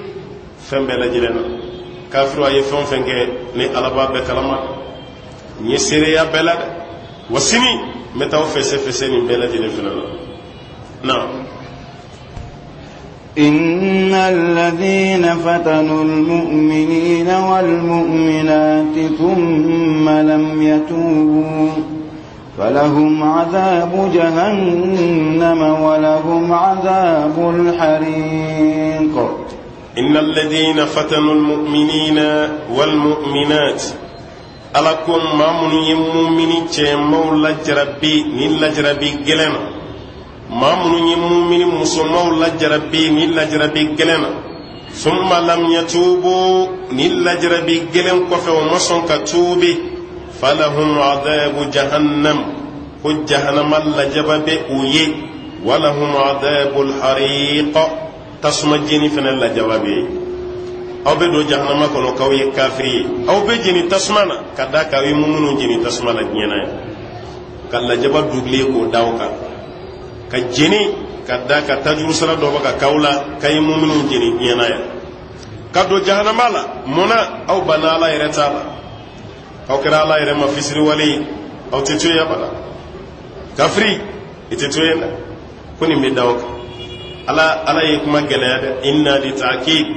fɛn bɛɛ lajɛlen na kafiru a ye fɛn o fɛn kɛ ni ala b'a bɛɛ kalama n ye seereya bɛɛ la dɛ wa sini n bɛ taa fɛsɛ nin bɛɛ lajɛlen fana na na إن الذين فتنوا المؤمنين والمؤمنات ثم لم يتوبوا فلهم عذاب جهنم ولهم عذاب الحريق إن الذين فتنوا المؤمنين والمؤمنات ألكم ما من يمؤمن تيمو لجربي نلجربي جلنا ما من يمؤمن مسلمو لجربي نلجربي جلنا ثم لم يتوبوا نلجربي جلن كفوا ومصن كتوبي فلهم عذاب جهنم وجهنم لجبب أوي ولهم عذاب الحريق tasuma jeni fana la jawabe aw be do jahannama kono kaw ye kafiri aw be jeni tasuma na kada ka wi mumunu jeni tasuma la nyena kala jaba dugle ko dawka ka jeni kada ka tajuru sala do baka kawla kay mumunu jeni nyena ya ka do jahannama la mona aw banala ireta aw kira la ire ma fisri wali aw tetu ya bala kafiri itetu ya kuni me dawka ala yekuma gɛlɛya inna li ta'kid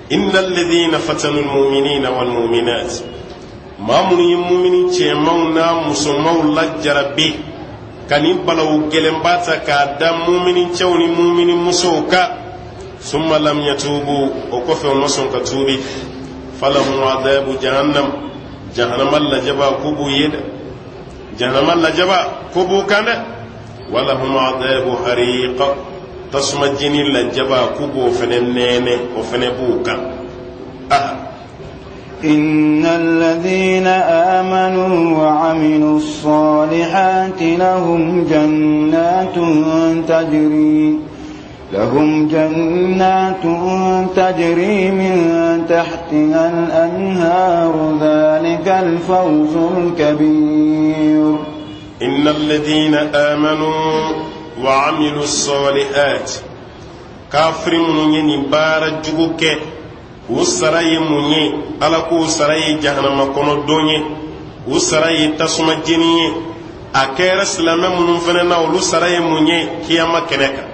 inna alladhina fatanu almu'minina walmu'minat ma mun yi mu'mini cɛmanw na musomanw lajarabi kani balaw gɛlɛnbata ka da mu'mini cɛw ni mu'mini musow ka summa lam yatubu o kɔfɛ o ma sɔn ka tuubi falahum adabu jahannam jahannama lajaba ko b'u ye dɛ jahannama lajaba ko b'u kan dɛ walahum adabu hariq tasuma jini la jaba kubo fene nene o fene buka إن الذين آمنوا وعملوا الصالحات لهم جنات تجري من تحتها الأنهار ذلك الفوز الكبير إن الذين آمنوا وعملوا الصالحات كافر مني بار جوك وسراي مني على كو سراي جهنم كونو دوني وسراي تسمى جني أكير سلام من فننا ولو سراي مني كيما كنك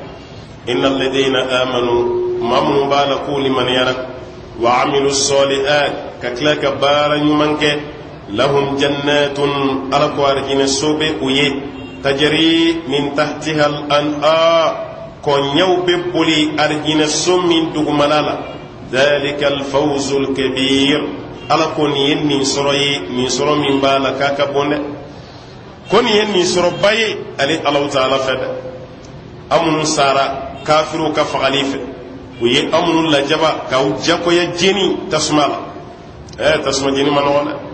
إن الذين آمنوا ما من بالكو لمن يرى وعملوا الصالحات كتلك بار يمنك لهم جنات على كو أرجين سوبي ويه تجري من تحتها الأنهار كونيو ببولي أرجين سمين دغمالا ذلك الفوز الكبير على كونين من سروي من سرو من بالا كاكابون كونين من سرو باي علي الله تعالى فد أمن سارا كافر كفغليف وي أمن لجبا كاو جاكو يجيني تسمالا تسمى جيني منوانا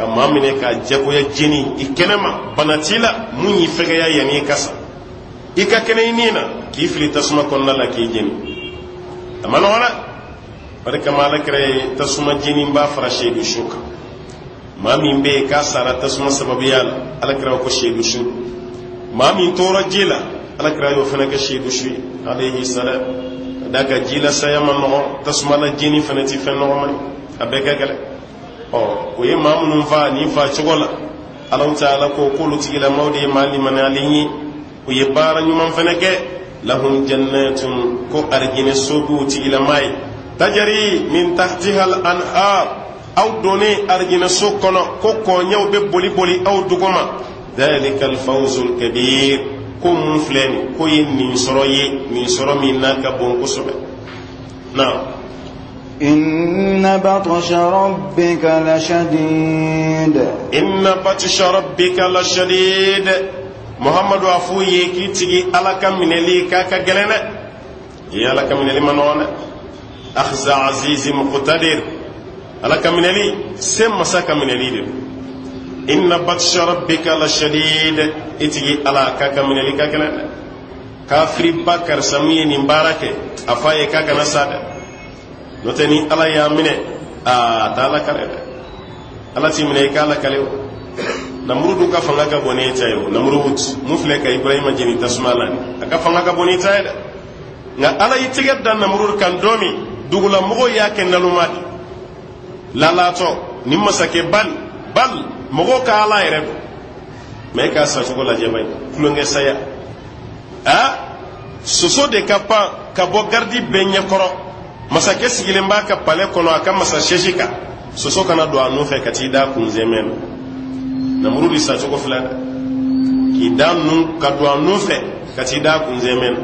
kama mine ka jagoya jeni ikenema banatila munyi fegaya yani kasa ika kene nina kifli tasuma konna la ki jeni amana wala barka malakre tasuma jeni ba fara shedu shuka mami mbe ka sara tasuma sababiyal alakra ko shedu shuka ma min tora jila ala kira yo fana ka sheedu shi alayhi salam daga jila sayama no tasmala jini fana ti fen no man abeka gale o ye ma mun fa ni fa chogola Allah ta'ala ko kulu tigila mawdi mali manalihi ko ye bara nyum fana ke lahum jannatun ko arjine sobu tigila mai tajari min tahtiha al anhar aw doni arjina sokono ko ko nyaw be boli boli aw dugoma dhalika al fawzul kabir kum fleni ko yin min soro min naka bon kusobe na inna batsha rabbika lashadid muhammadu afu yeki tigi alaka mineli kaka gelene ya alaka mineli manone akhza aziz muqtadir alaka mineli sem masaka mineli de inna batsha rabbika lashadid itigi alaka ka mineli kaka gelene kafri bakar samiye ni barake afaye kaka nasada noteni ala ya mine a taala kare ala ti mine kala kale namrudu ka fanga ka bone tayo namrud mufle ka ibrahima jeni tasmalani aka fanga ka bone tayo nga ala yitige dan namrud kan domi dugula mogo yake nalumadi lalato nimma sake bal mogo ka ala ere me ka sa chokola jebay kulonge saya a soso de kapa ka bo gardi benya koro masake sigilen ba ka pale kono aka masa sheshika soso kana do anu fe kati da kunzemen namrudi sa choko fulada ki danu ka do anu fe kati da kunzemen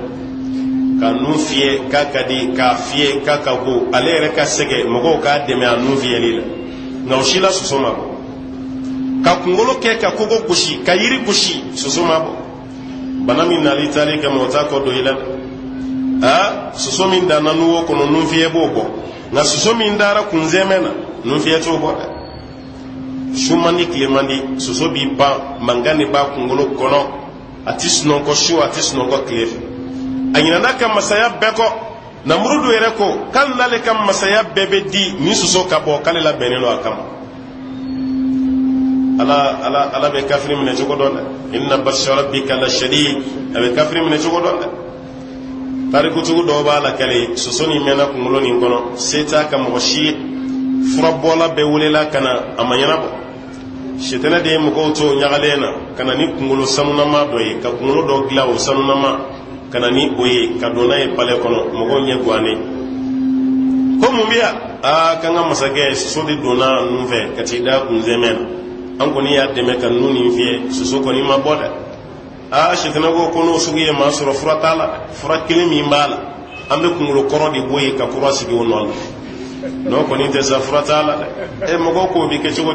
ka nu fie ka kadi ka fie ka ka go alere ka sege mogo ka deme anu fie lila na ushila soso mabo ka kungolo ke ka kogo kushi ka yiri kushi soso mabo banami nali tali ka mota ko do ila soso min da nanuwo kono numfiye bobo na soso min dara kunzemena numfiye to bobo shumani klemandi soso bi ba mangani ba kungolo kono atisno ko shu atisno ko klef anyina naka masaya beko na murudu ereko kan nale kam masaya bebe di ni soso ka bo kale la benelo akam ala be kafri min jogo don inna bashara rabbika la shadid be kafri min jogo don tariku tugu do ba la kale sosoni mena kungulo ni kono seta ka mo shi furabola be wulela kana amanyana bo shetana de mo ko to nyagalena kana ni kungulo sanuna ma do yi ka kungulo do glawo sanuna ma kana ni boye ka dona e pale kono mo go nyegwane ko mumbiya kanga masage sodi dona numve katida kunzemen an ko ni ya deme kan nuni fiye soso ko ni ma boda shetana go kono sugiye ma soro furatala furakile mi mbala ambe kungulo koro di boye ka kuro sigi wonol no ko ni te sa furatala e mo go ko bi ke chugo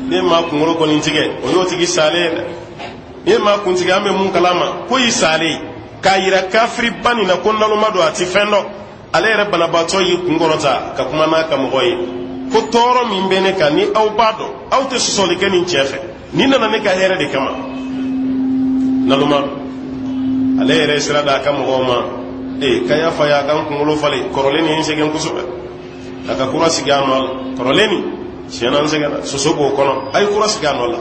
ne ma kungulo ko ni tige o yo tigi sale ne ma kun tige ambe mun kalama ko yi sale kayira kafri bani na konnalo mado ati fendo ale re bana bato yi kungorota ka kuma na ka mo goyi ko toro mi mbene ka ni aw bado aw te sosoli ke ni chefe ni na ne ka here de kama naluma ale yɛrɛ sira da ka mɔgɔw ma kaya fa ya kan kunkolo fale kɔrɔleni ye n sɛgɛn kosɛbɛ a ka kura sigi a nɔ la kɔrɔleni siɲɛna n sɛgɛnna soso b'o kɔnɔ a ye kura sigi a nɔ la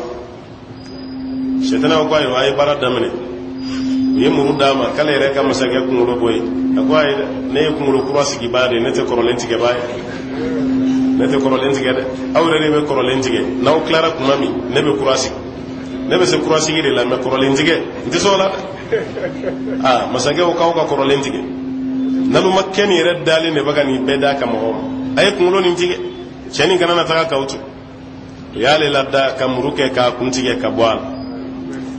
sɛtɛnɛw ko ayiwa a ye baara daminɛ u ye muru d'a ma k'ale yɛrɛ ka masakɛ kunkolo bɔ yen a ko ayi dɛ ne ye kunkolo kura sigi baa de ne tɛ kɔrɔlen tigɛ baa ye ne tɛ kɔrɔlen tigɛ dɛ aw yɛrɛ de bɛ kɔrɔlen tigɛ n'aw tilara tuma min ne bɛ kura sigi ne bɛ se kura sigi de la mɛ kɔrɔlen tigɛ n tɛ s'o la dɛ masakɛw k'aw ka kɔrɔlen tigɛ naluma kɛni yɛrɛ dalen de bɛ ka nin bɛɛ d'a ka mɔgɔw ma a ye kunkolo nin tigɛ cɛni kana na taga k'aw to u y'ale lada ka muru kɛ k'a kun tigɛ ka bɔ a la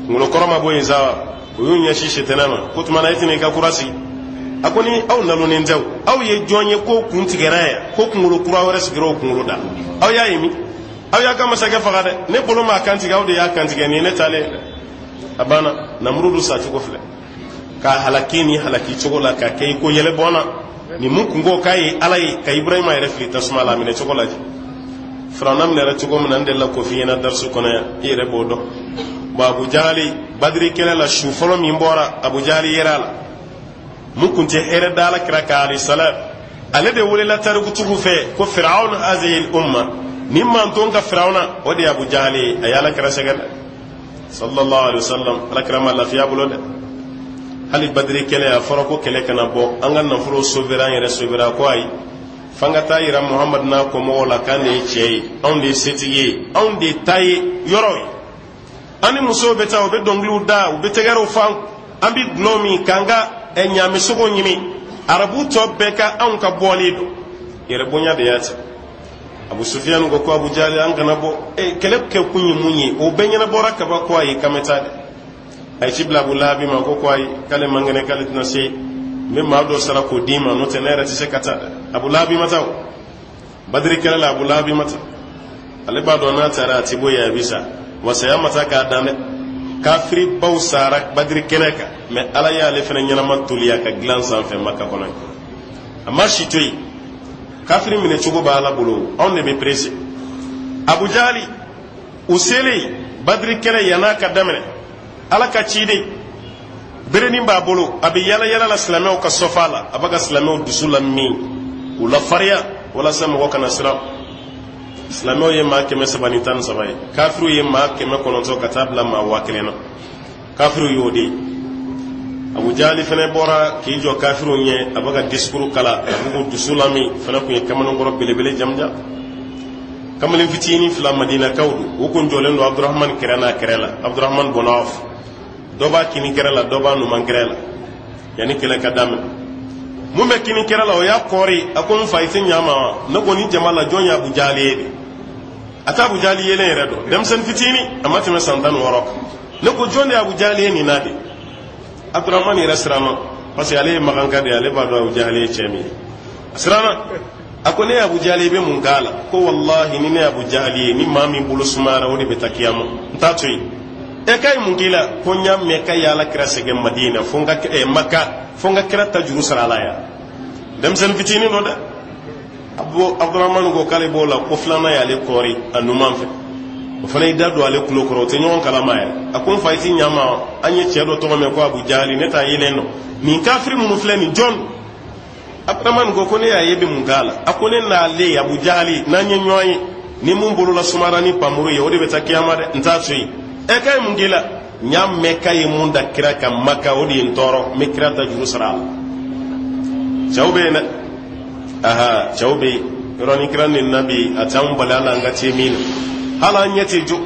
kunkolo kɔrɔ ma bɔ yen sa u y'u ɲɛsin sitɛnɛ ma ko tuma na e tɛna i ka kura sigi a ko ni aw nalunen tɛw aw ye jɔn ye ko kun tigɛra yan ko kunkolo kura wɛrɛ sigira o kunkolo da aw y'a ye min aw y'a ka masakɛ faga dɛ ne bolo m'a kantigɛ aw de y'a kantigɛ nin ye ne taalen dɛ a banna namurudu sacogo filɛ k'a halaki ni halaki cogo la ka kɛ i ko yɛlɛ bɔnna ni mun kun ko k'a ye ala ye ka ibrahima yɛrɛ fili tasuma la a minɛ cogo lajɛ firawuna minɛ yɛrɛ cogo min na n delila k'o f'i ɲɛna darisu kɔnɔ yan i yɛrɛ b'o dɔn bon abu jahali badiri kɛlɛ la su fɔlɔ min bɔra abu jahali yɛrɛ la mun kun tɛ hɛrɛ da ala kira ka alayhi salam ale de welela tarikutugu fɛ ko firawuna hazihi umma ni man to ka firawuna o de ye abu jahali a ye ala kira sɛgɛn sallallahu alaihi wasallam alakrama lafiya bolo de hali badri kele ya farako kele kana bo an ga nafuro sovereign yere sovereign ko ay fangata yira muhammad na ko mo la kan de chey on de setiye on de taye yoro ani muso beta o be donglu da o be tegaro fan ambi glomi kanga enyame sogo nyimi arabu to beka an ka bolido yere bonya de yati abu sufyan go ko abu jali an kana bo keleb ke kunyi munyi o benyana boraka ba ko ay kametade ay cibla abu labi ma ko ay kale mangene kale tna se mem ma do sara ko dima no tenere ti se kata abu labi mata badri kala la abu labi mata ale ba do na tara ti boya bisa wasaya mata ka dane kafiri baw sara badri keneka me ala ya le fena nyana matuliya ka glan san fe makka kono amma shitoyi kafiri mine chugo ba ala bulu on ne be presse abu jali useli badri kele yana ka damene ala ka cide bereni ba bulu abi yala yala la islamu ka sofala abaga islamu dusulam mi wala faria wala sama ko kana sira islamu ye ma ke mesabani tan sabay kafiru ye ma ke me kono to katabla ma wakilena kafiru yodi abu jali fene bora ki jo kafiru nye abaga diskuru kala abu dusulami fene ko kamano ngoro belebele jamja kamalin fitini fila madina kawdu wukun jolen do abdurrahman kirela abdurrahman bonaf doba kini kirela doba no man kirela yani kila kadam mumbe kini kirela o ya kori akon faitin nyama na goni jamala jonya abu jali ata abu jali yele redo dem sen fitini amati me sandan warok ne ko jonde abu jali ni nade abdurrahman ira sirama parce que ale maganka de ale ba do abu jali chemi sirama akone abu jali be mun gala ko wallahi ni ne abu jali ni mami bulu sumara woni be takiyamo ntatoyi e kay mun gila ko nyam me kay yala kira sege madina fonga makka fonga kira ta jerusalem ya dem sen fitini no da abu abdurrahman go kale bola ko flana ya le kori anumam fe o fana ida do ale kulo koro te nyon kala maya akon fayti nyama anye chedo to me ko abu jali neta yileno ni kafiri mun flani john abdurrahman go ko ne ya yebe mun gala akone na le abu jali na nyenyoyi ni mun bulu la sumara ni pamuru ye odi beta kiyama de ntatui e kay mun gila nyam me kay mun da kira ka makka odi ntoro me kira ta jerusalem jawbe na aha jawbe roni kira ni nabi atam balala ngati min hala nyete jo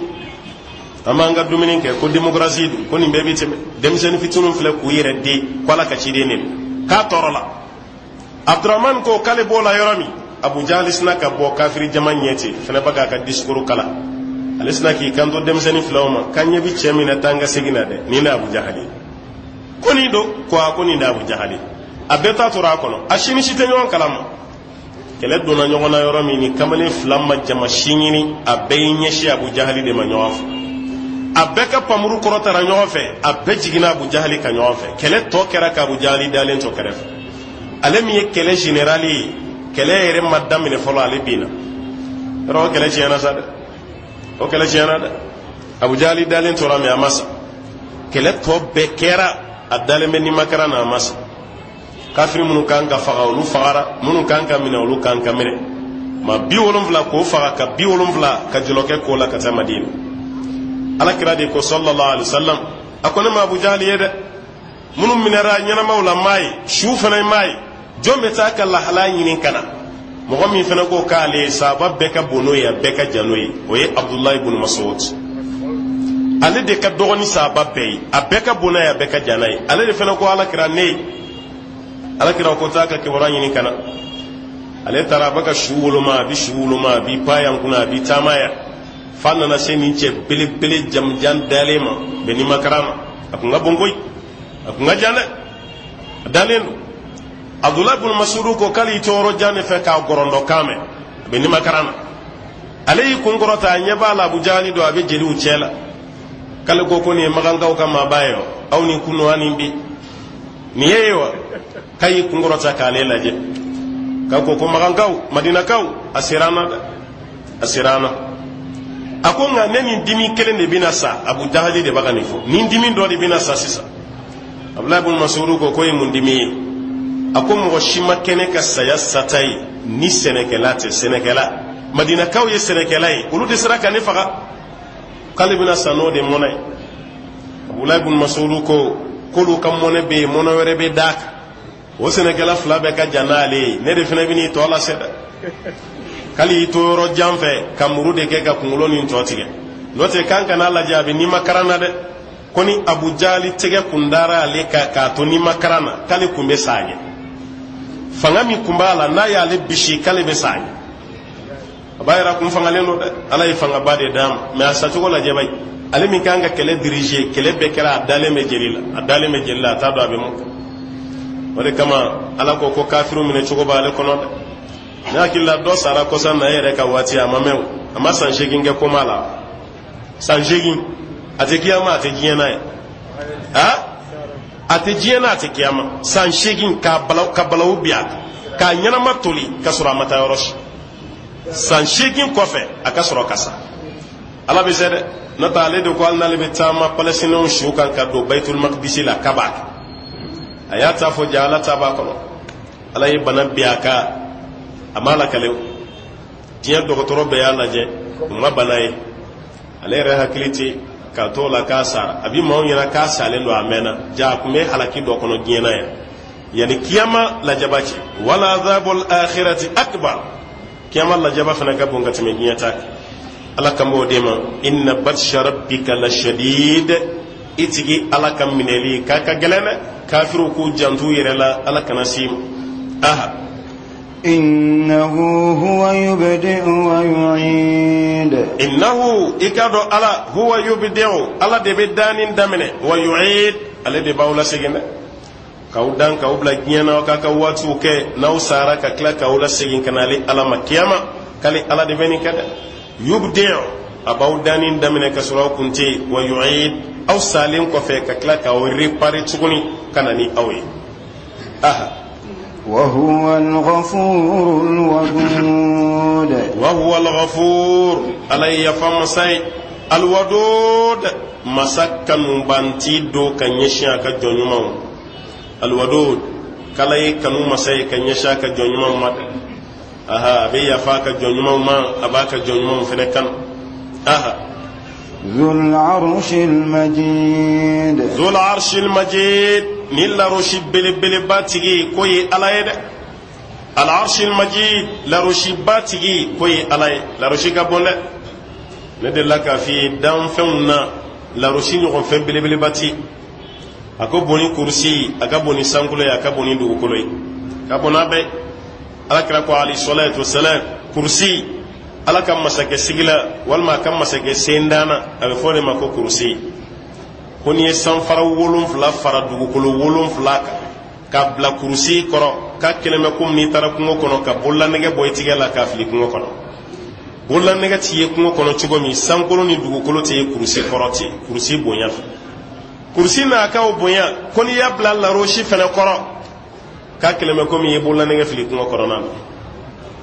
amanga duminin ke ko demokrasi ko ni bebi tebe dem sen fitunum fle ku yere de kwala ka ci de ne ka torola abdurrahman ko kale bola yorami abu jalis na ka bo kafiri jamanyete fene baga ka diskuru kala alisna ki kanto dem sen flawma kanye bi chemina tanga sigina de ni na abu jahali koni do ko akoni na abu jahali abeta tora kono ashini shitenyon kalama kele dona nyogona yorami ni kamale flamma jama shinyini abenye shi abu jahali de manyof abeka pamuru korota ra nyofe abejigina abu jahali ka nyofe kele to kera ka abu jahali dalen to keref alemi ye kele generali kele ere madam ne folo ale bina ro kele chena sada o kele chena da abu jahali dalen to rami amasa kele to bekera adale ni makara na amasa kafiri munu kanka faga olu fagara munu kanka mina olu kanka mine ma bi wolum vla ko faga ka bi wolum vla ka jiloke ko la ka ta madina ala kira de ko sallallahu alaihi wasallam akone ma abu jahli yede munu minara nyana mawla mai shufana mai jombe ta ka la halani nin kana mo gomi fana ko kale sabab be ka bonoya be ka janoyi o ye abdullah ibn mas'ud ale de ka dogoni sabab be abeka bonoya be ka janai ale de fana ko ala kira ne ala kira ko taka ke warani ni kana ale tara baka shuwuluma bi payan kuna bi tamaya fanna na seni ce bele jamjan dalema beni makarama akunga bongoy akunga jane dalen abdullah ibn mas'ud ko kali toro jane fe ka gorondo kame beni makarama ale kun gorota nyeba la abu jali do abe jeli uchela kala ko ni maganga ka mabayo aw ni kunu ani bi ni yewa kay kungorota kale laje ka ko magangaw madina kaw asirana akonga neni dimi kele ne binasa abu jahali de bagani fo ni dimi do de binasa sisa abdullah ibn mas'ud ko koy mun dimi akom mo shima kene ka sayasatai ni senekela madina kaw ye senekelai ulu de saraka ne faga kalibina sano de monay Abdullah ibn Mas'ud ko kolu kam mone be mono were be dak o senegala fla be ka janale ne de fina bini to la seda kali to ro jamfe kamuru de ke ka kungulo ni to tige lote kanka na la jabi ni makarana de koni Abu Jali tege kundara ale ka to ni makarana kali kumbe sanye fangami kumbala na ya le bishi kali be sanye abayra kum fangale no de alay fanga bade dam me asatu ko la jabay ale min kanga kele diriger kele be kera adale me jelila ta do abe mo wala kama ala ko kafiru mine chugo bale kono de na killa do sara ko san na yere ka wati amamew ama san shegin ge ko mala san shegin ate kiyama ate jiyana ate jiyana ate kiyama san shegin ka balaw biya ka nyana matoli kasura mata yorosh san shegin kofe akasura kasa ala be sede nata ale de ko alna le betama palestinian shukan ka do baitul maqdis la kabak ayata fo jala tabakono ala yi bana biaka amala kale tiya do ko be yalla je ma banaye ale re hakiliti ka to la kasa abi maw yana kasa le do amena ja kume halaki do kono diena ya yani kiyama la jabachi wala azabul akhirati akbar kiyama la jaba fana ka bonga teme dieta ala kambo dema inna batsha rabbika la shadid itigi ala kam mineli kaka gelene kafiru ku jantu yerela ala kanasim aha innahu huwa yubdi'u wa yu'id innahu ikado ala huwa yubdi'u ala de bedanin damene wa yu'id ala de bawla segene kawdan kawbla giena ka ka watu ke nausara ka kla kawla segin kanali ala makiyama kali ala de beni kada yubdi'u abawdanin damene ka sura kunti wa yu'id aw salim ko fe ka kla ka wori pare tsuguni kanani awe aha وهو الغفور الودود وهو الغفور علي فمسي الودود مسكن بانتي دو كنيشا كجونيمو الودود كلاي كانوا مسي كنيشا كجونيمو ما اها بي يفاك جونيمو ما اباك جونيمو فنكن اها ذو العرش المجيد ذو العرش المجيد نيل روشي بلي باتيغي كوي الايد العرش المجيد لا روشي باتيغي كوي الاي لا روشي كابون ندلك في دام فمنا لا روشي نكون فم بلي باتي اكو بوني كرسي اكو بوني سانكولو اكو بوني دوكولوي كابونا بي على كراكو عليه الصلاه والسلام كرسي ala kam masake sigila walma kam masake sendana abe fone mako kursi koni san fara wolum fla fara dugu kolo wolum fla ka bla kursi koro ka keleme kum ni tara kungo kono ka bolla nege boytige la ka fili kungo kono bolla nege tiye kungo kono chugomi san kolo ni dugu kolo tiye kursi koroti kursi bonya kursi na ka o bonya koni ya bla la roshi fene koro ka keleme kum ye bolla nege fili kungo kono nan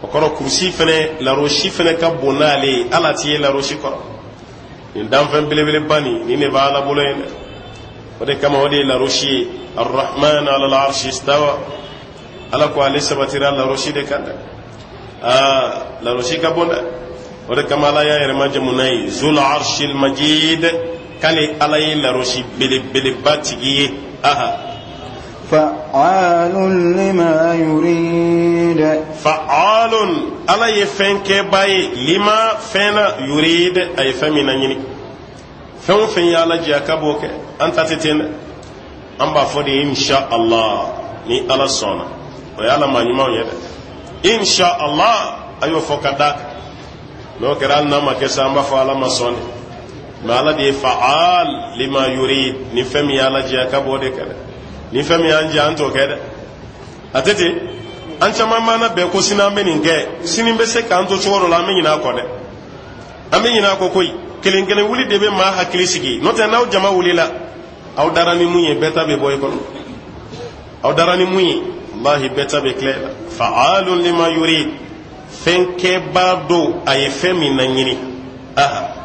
okoro kursi fene la roshi fene ka bonale ala tiye la roshi ko in dam fen bele bani ni ne bala bulen ode kama ode la roshi arrahman ala al-arsh istawa ala ko ale sabatira la roshi de kanda la roshi ka bonda ode kama la ya yerma jamunai zul arshil majid kale ala la roshi bele batigi aha فعال لما يريد فعال على يفنك باي لما فينا يريد أي فمنا يني فهم فين يالا جاكبوك أنت تتين أم بفودي إن شاء الله ني على صونا ويالا ما نيما يد إن شاء الله أيو فكداك لو كرال نما كسام بفعل ما صوني ما على دي فعال لما يريد نفهم يالا جاكبوك كده ni fami anje anto kede atete ancha mama na be ko sina menin ge sinin be se ka anto choro la menin na ko de amenin na ko koy kelen kelen wuli de be ma hakili sigi no te naw jama wuli la aw darani munye beta be boy ko aw darani munye wallahi beta be klela fa'alun lima yurid fenke bardo ay fami na nyini aha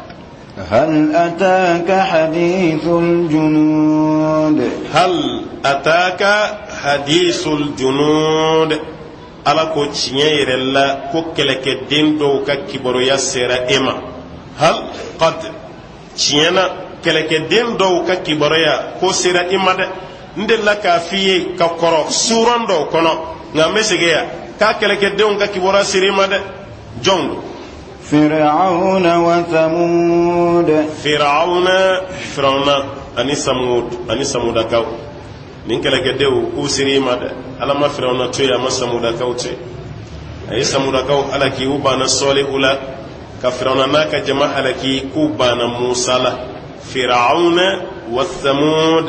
هل أتاك حديث الجنود هل أتاك حديث الجنود على كوتشيير الله كوكلك دين دو ككبر يسير إما هل قد تشينا keleke den do ka kibaraya ko sira imade ndella ka fiye ka koro suran do kono nga mesegeya ka keleke den ka kibara sira imade jongo فرعون وثمود فرعون ani samud akaw nin keleke dew ku sira imade alama fir'auna to ya masamud akaw te ay samud akaw alaki ubana solihula ka fir'auna naka jama alaki ku bana musa la fir'auna wa thamud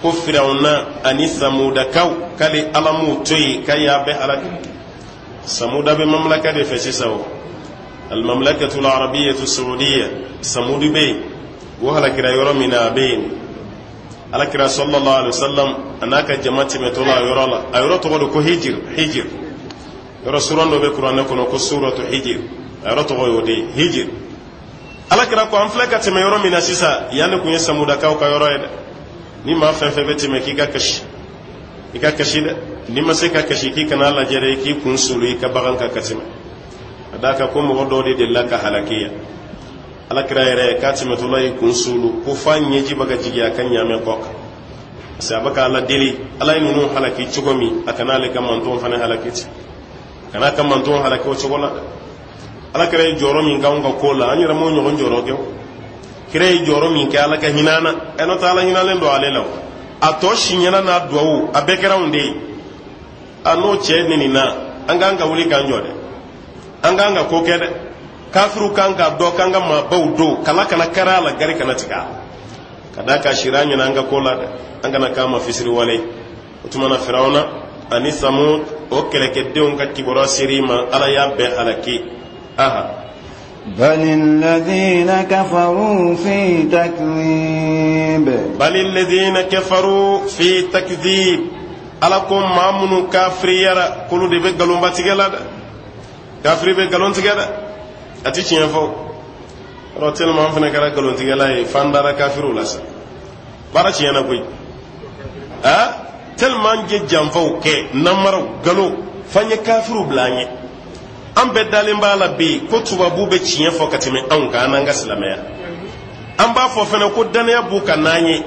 ku fir'auna ani samud akaw kali alamu toyi kaya be alaki samud be mamlaka de fesisaw al mamlakatu al arabiyyah as-saudiyya samud be wa halakira yoromina be alakira sallallahu alaihi wasallam anaka jama'ati metola yorola ayoro to ko hijr yoro surando be qur'an ko ko suratu hijr ayoro to yodi hijr alakira ko amflaka te yoro mina sisa yane kunye samuda ka yoro ede ni ma fefe beti me kika kashi de ni ma se ka kashi ki kana la jere ki kun sulu ka bagan ka katima adaka ko mo dodi de laka halakiya alakira yere katime to lay kun sulu ko fanye ji baga jigiya kan nyame kokka sabaka ala deli ala nunu halaki chugomi akana le kam manton fana halakiti kana kam manton halaki o chugola alakira joro min gawnga kola anyira mo nyogon joro ge kire joro min ka alaka hinana eno taala hinalen do alelaw ato shinyana na duwo abekera unde ano che ninina anganga wuli kanjode anganga kokede kafiru kanga do kanga ma bawdo kala kana karala gari kana tika kadaka shiranya nanga kola anga na kama fisiri wale utumana firauna ani samud o keleke deun ka kibora sirima ala yabbe alaki aha بل الذين كفروا في تكذيب alakum mamunu kafri yara kulu de be galon batigela da kafri be galon tigela ati cien fo rotel mam fene kara galon tigela e fandara kafiru la sa bara cien na koy tel man je jamfo ke namaro galo fanye kafiru blanye ambe dalin bala bi ko tubabu be cien fo katime an ga nan ga islamaya an ba fo fene ko dane bu kananye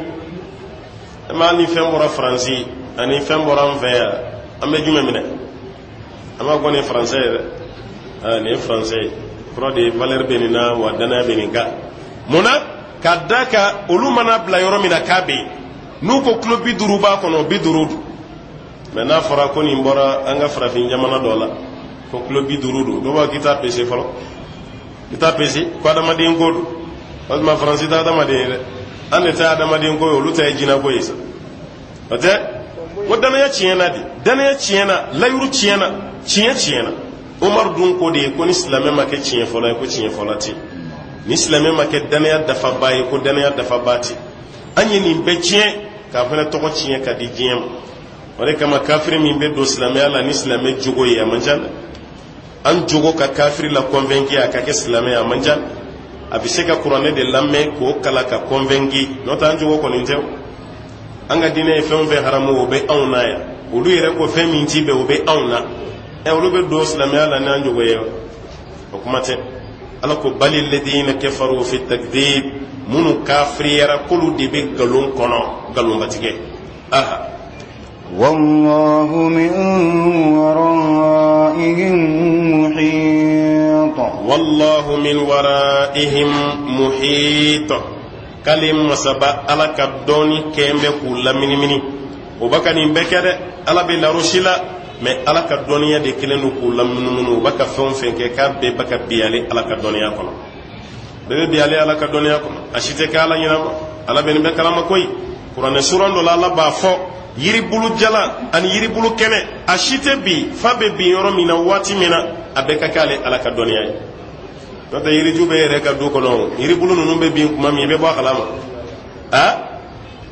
ma ni fembora français ani fembora envers ambe jume mine ama gone français ni français pro de valeur benina wa dana beninga mona kadaka ulumana bla yoro mina kabe nuko club biduru ba kono biduru mena fara ko ni mbora anga fara fin jamana dola ko club biduru do ba kita pc falo kita pc ko adama de ngodu ma français da adama de ane ta adama de ngoyo luta jina ko yisa ote wadana ya ciena di dana ya ciena layuru ciena Umar dun ko de ko ni islamé make cien fola ko cien folati ni islamé make dana ya dafa baye ko dana ya dafa bati anyi ni be cien ka fana to ko cien ka di jiem wala kama kafiri min be do islamé ala ni islamé jogo ya manjan an jogo ka kafiri la convaincu aka ke islamé ya manjan abise ka qur'ane de lamme ko kala ka convaincu no tan jogo ko nintew anga dine fen fe haramu o be awna ya olu yere ko fe min tibe o be awna e olu be do islamé ala nan jogo ye o kuma te ala ko balil ladina kafaru fi takdhib munu kafriyara kulu de be galon kono galon batige aha والله من ورائهم محيط والله من ورائهم محيط كلم مسبا على كدوني كيمبه كولا مني وبكاني بكره على بلا رشلا mais ala ka doniya de kelenu kula mununu baka fon fenke ka be baka biale ala ka doniya kono be biale ala ka doniya kono ashite ka ala nyina ala ben be kala makoy qur'an surando la la ba fo yiri bulu jala an yiri bulu kene ashite bi fa be bi yoro mina wati mina abeka kale ala ka doniya to da yiri jube re ka du kono yiri bulu nunu be bi kuma mi be bo kala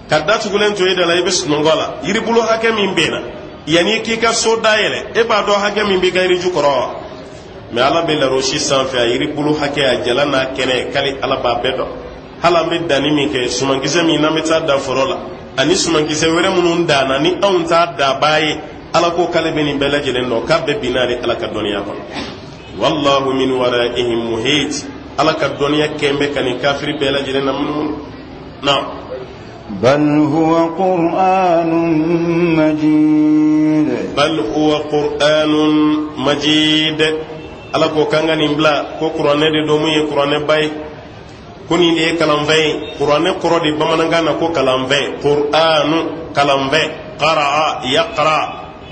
kadda tugulen to yeda la ibes nongola yiri bulu hake min bena yani ki ka so dayele e ba do hake min be gayri ju koro me ala be la roshi san fa yiri bulu hake a jala na kene kali ala ba bedo hala me dani mi ke suman gise mi na meta da forola ani suman gise were munun dana ni on ta da baye ala ko kale be ni bela jelen no kabbe binari ala ka doniya ko wallahu min waraihim muhit ala ka doniya kembe kan kafiri bela jelen na munun نعم بل هو قرآن مجيد بل هو قرآن مجيد ala ko kanga nimbla ko qur'ane de do muye qur'ane bay kuni de kalamve qur'ane koro de bamananga na ko kalamve qur'anu kalamve qara'a yaqra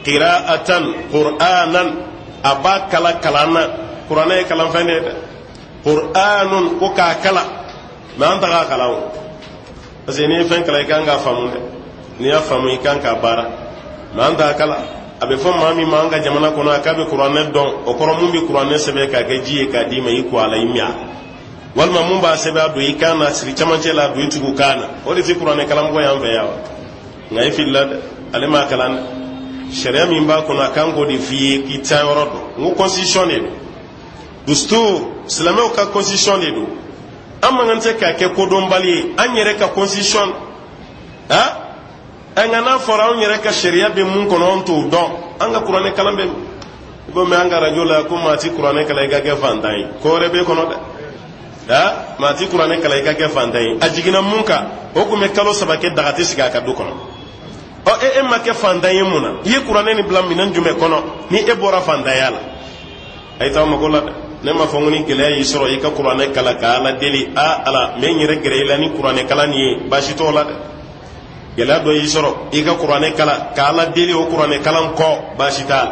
qira'atan qur'anan aba kala kalana qur'ane kalamve de qur'anun ko ka kala ma anta ka kalawo parce ni fen kala kanga famu ni ya famu kanga bara ma anta kala abe fo mami manga jamana kono akabe qur'ane don o koro mumbi qur'ane sebe ka gaji ka di mai ko ala imya walma mumba sebe adu ikana siri chamanche la du tugu kana o de ti qur'ane kalam go yam yawa ngai filad alema kalan sharia min ba kono kango di fi ki tayorodo ngo constitution ne dustur islamé ka constitution ne do amma ngante ka ke ko don bali anyere ka constitution ha angana fora on yere ka sharia be mun kono on to don anga qur'ane kalam be go me anga rajula ko mati qur'ane kala ga ge fandai ko rebe kono da mati qur'ane kala ga ge fandai ajigina munka o ko me kalo sabake dagati siga ka do kono o e ma ke fandai muna yi qur'ane ni blam minan jume kono ni e bora fandai ala ay taw ma ko la ne ma fongoni gele yi soro yi ka qur'ane kala kala deli a ala me nyere gere la ni qur'ane kala ni bashi to la gela do yi soro iga qur'ane kala kala deli o qur'ane kalan ko bashital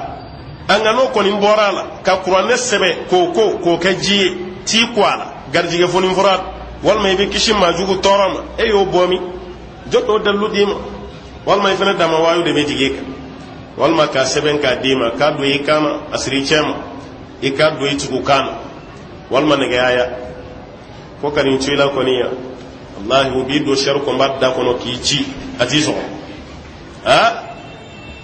anga no ko ni borala ka qur'ane sebe ko ka ji ti kwala garjige foni furat wal may be kishim majugo torama e yo bomi joddo dallu dima wal may fena dama wayu de metige ka wal ma ka seben ka dima ka do yi kama asri chema e ka do yi tuku kana wal ma ne ga ya ko karin tuila ko niya wallahi wo bi do shar ko mbadda ko no ki ci atiso ha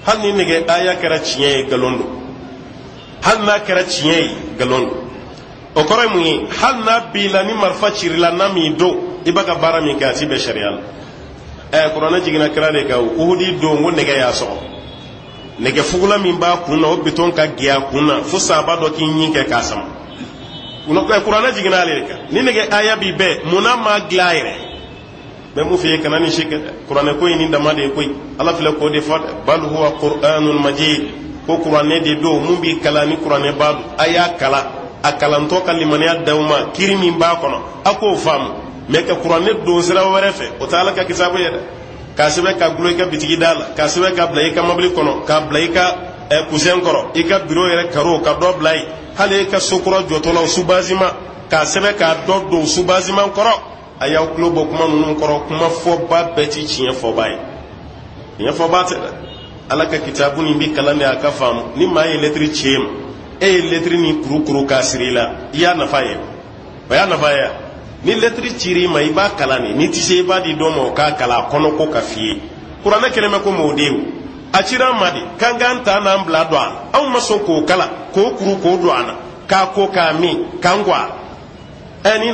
hal ni nege aya kara ciye galondo hal na kara ciye galondo o kore mu hal na bila ni marfa cirila na mi do ibaga bara mi ka ti be sharia qur'ana jigina kara de ka uhudi do ngo nege ya so nege fugula min ba kunna o biton ka giya kunna fu saba do kin yin ke kasam uno ko qur'ana jigina le ka ni nege aya bi be munama glaire be mu fi kana ni shike qur'ane ko ni ndama de koy ala fele ko de fat bal huwa qur'anun majid ko qur'ane de do mu bi kala ni qur'ane badu aya kala akalanto kalimani adawma kirimi ba kono ako fam me ka qur'ane do sira warefe o taala ka kitabu yeda ka sebe ka gulo ka bitigi dala ka sebe ka blay ka mabli kono ka blay ka kusen koro ika biro yere karo ka do blay hale ka sukuro jotola subazima ka sebe ka do subazima koro aya klobo kuma nunu koro kuma fo ba beti chiye fo bay nya fo ba te ala ka kitabu ni bi kalande aka fam ni ma ye letri chiem e letri ni kuru kasrila ya na faye ba na faye ni letri chiri mai ba kalani ni tise ba di domo ka kala kono ko ka fie qur'ana keleme ko modew a chira madi kanganta na mbla do an maso ko kala ko kuru ko do ana ka ko ka mi kangwa eni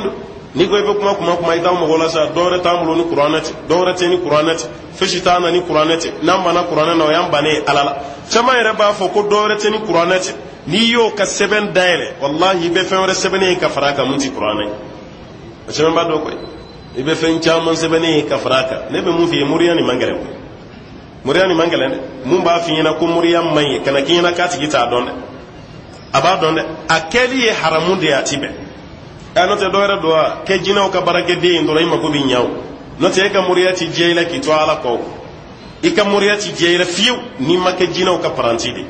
ni ko be kuma ida mo gola sa dore tamulo ni qur'anati dore te ni qur'anati fishitana ni qur'anati namba na qur'ana no yamba ne alala chama yere ba fo ko dore te ni qur'anati ni yo ka seben daire wallahi be fewre sebene ka faraka munti qur'anai chama ba do ko ibe fen chaman sebene ka faraka ne be mu fi muriyani mangale ne mun ba fi yana ko muriyam mai kana kina ka tigita donde aba donde akeli haramun de atibe anote doere doa ke jinaw ka barake de ndoro ima ko bi nyaw note ka muriyati jeela ki to ala ko ika muriyati jeela fiu ni make jinaw ka parantidi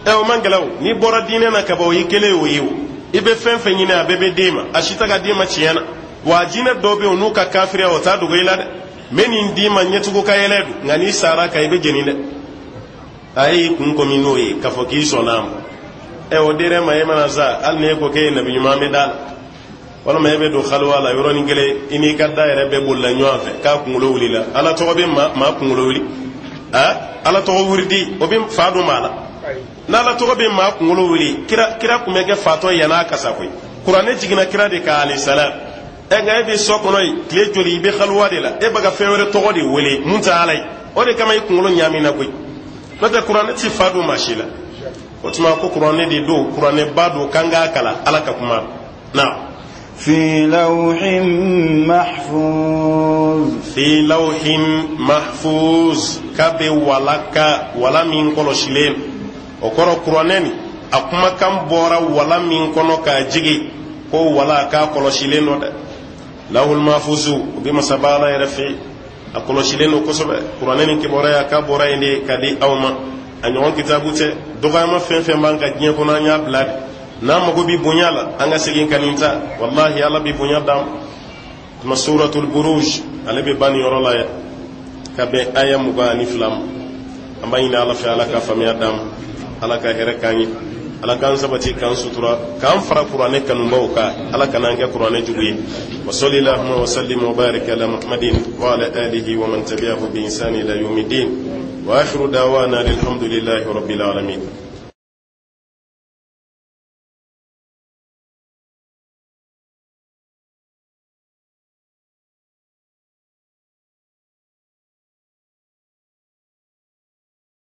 e o mangalaw ni bora dine na ka baw yikele o yiw ibe fenfe nyina bebe dema ashita ga dema chiyana wa jina dobe onu ka kafiri o ta dugo ilade meni ndima nyetugo ka yeledu ngani sara ka ibe jeninde ai kun ko minoyi ka foki sonam e o dire mayema na za al ne ko ke nabi nyumame dal wala maybe do khalwa la yoroni gele ini kadda yere be bulla nyoafe ka kungulo wuli la ala to be ma kungulo wuli ala to wurdi o be faadu mala na ala to be ma kungulo wuli kira kumege fato yana kasakoy qur'ane jigina kira de ka alayhi salam e nga be sokonoy kle joli be khalwa de la e baga fewre to godi wuli munta alay o de kamay kungulo nyami na koy nata qur'ane ti faadu mashila o tuma ko qur'ane de do qur'ane badu kanga kala ala ka kuma na في لوح محفوظ fi lawhin mahfuz kabe walaka wala min kolo shilen o koro kuraneni akuma kan bora wala min kono ka jigi ko wala ka kolo shilen no da lawul mahfuzu bi masabala yarfi akolo shilen ko sobe kuraneni ke bora ya ka bora inde kadi awma anyon kitabu te doga ma fen fen banka nyen ko na nya blad na mago bi bunyala anga sigin kaninta wallahi ala bi bunyadam ma suratul buruj ala be bani yorola ya kabe aya mugani flam ambayina ala fa ala ka famiya dam ala ka here kanyi ala kan sabati kan sutura kan fara qur'ane kan mbawka ala kan ange qur'ane jubi wa sallallahu wa sallim wa barik ala muhammadin wa ala alihi wa man tabi'ahu bi ihsan ila yawmiddin wa akhiru da'wana alhamdulillahi rabbil alamin.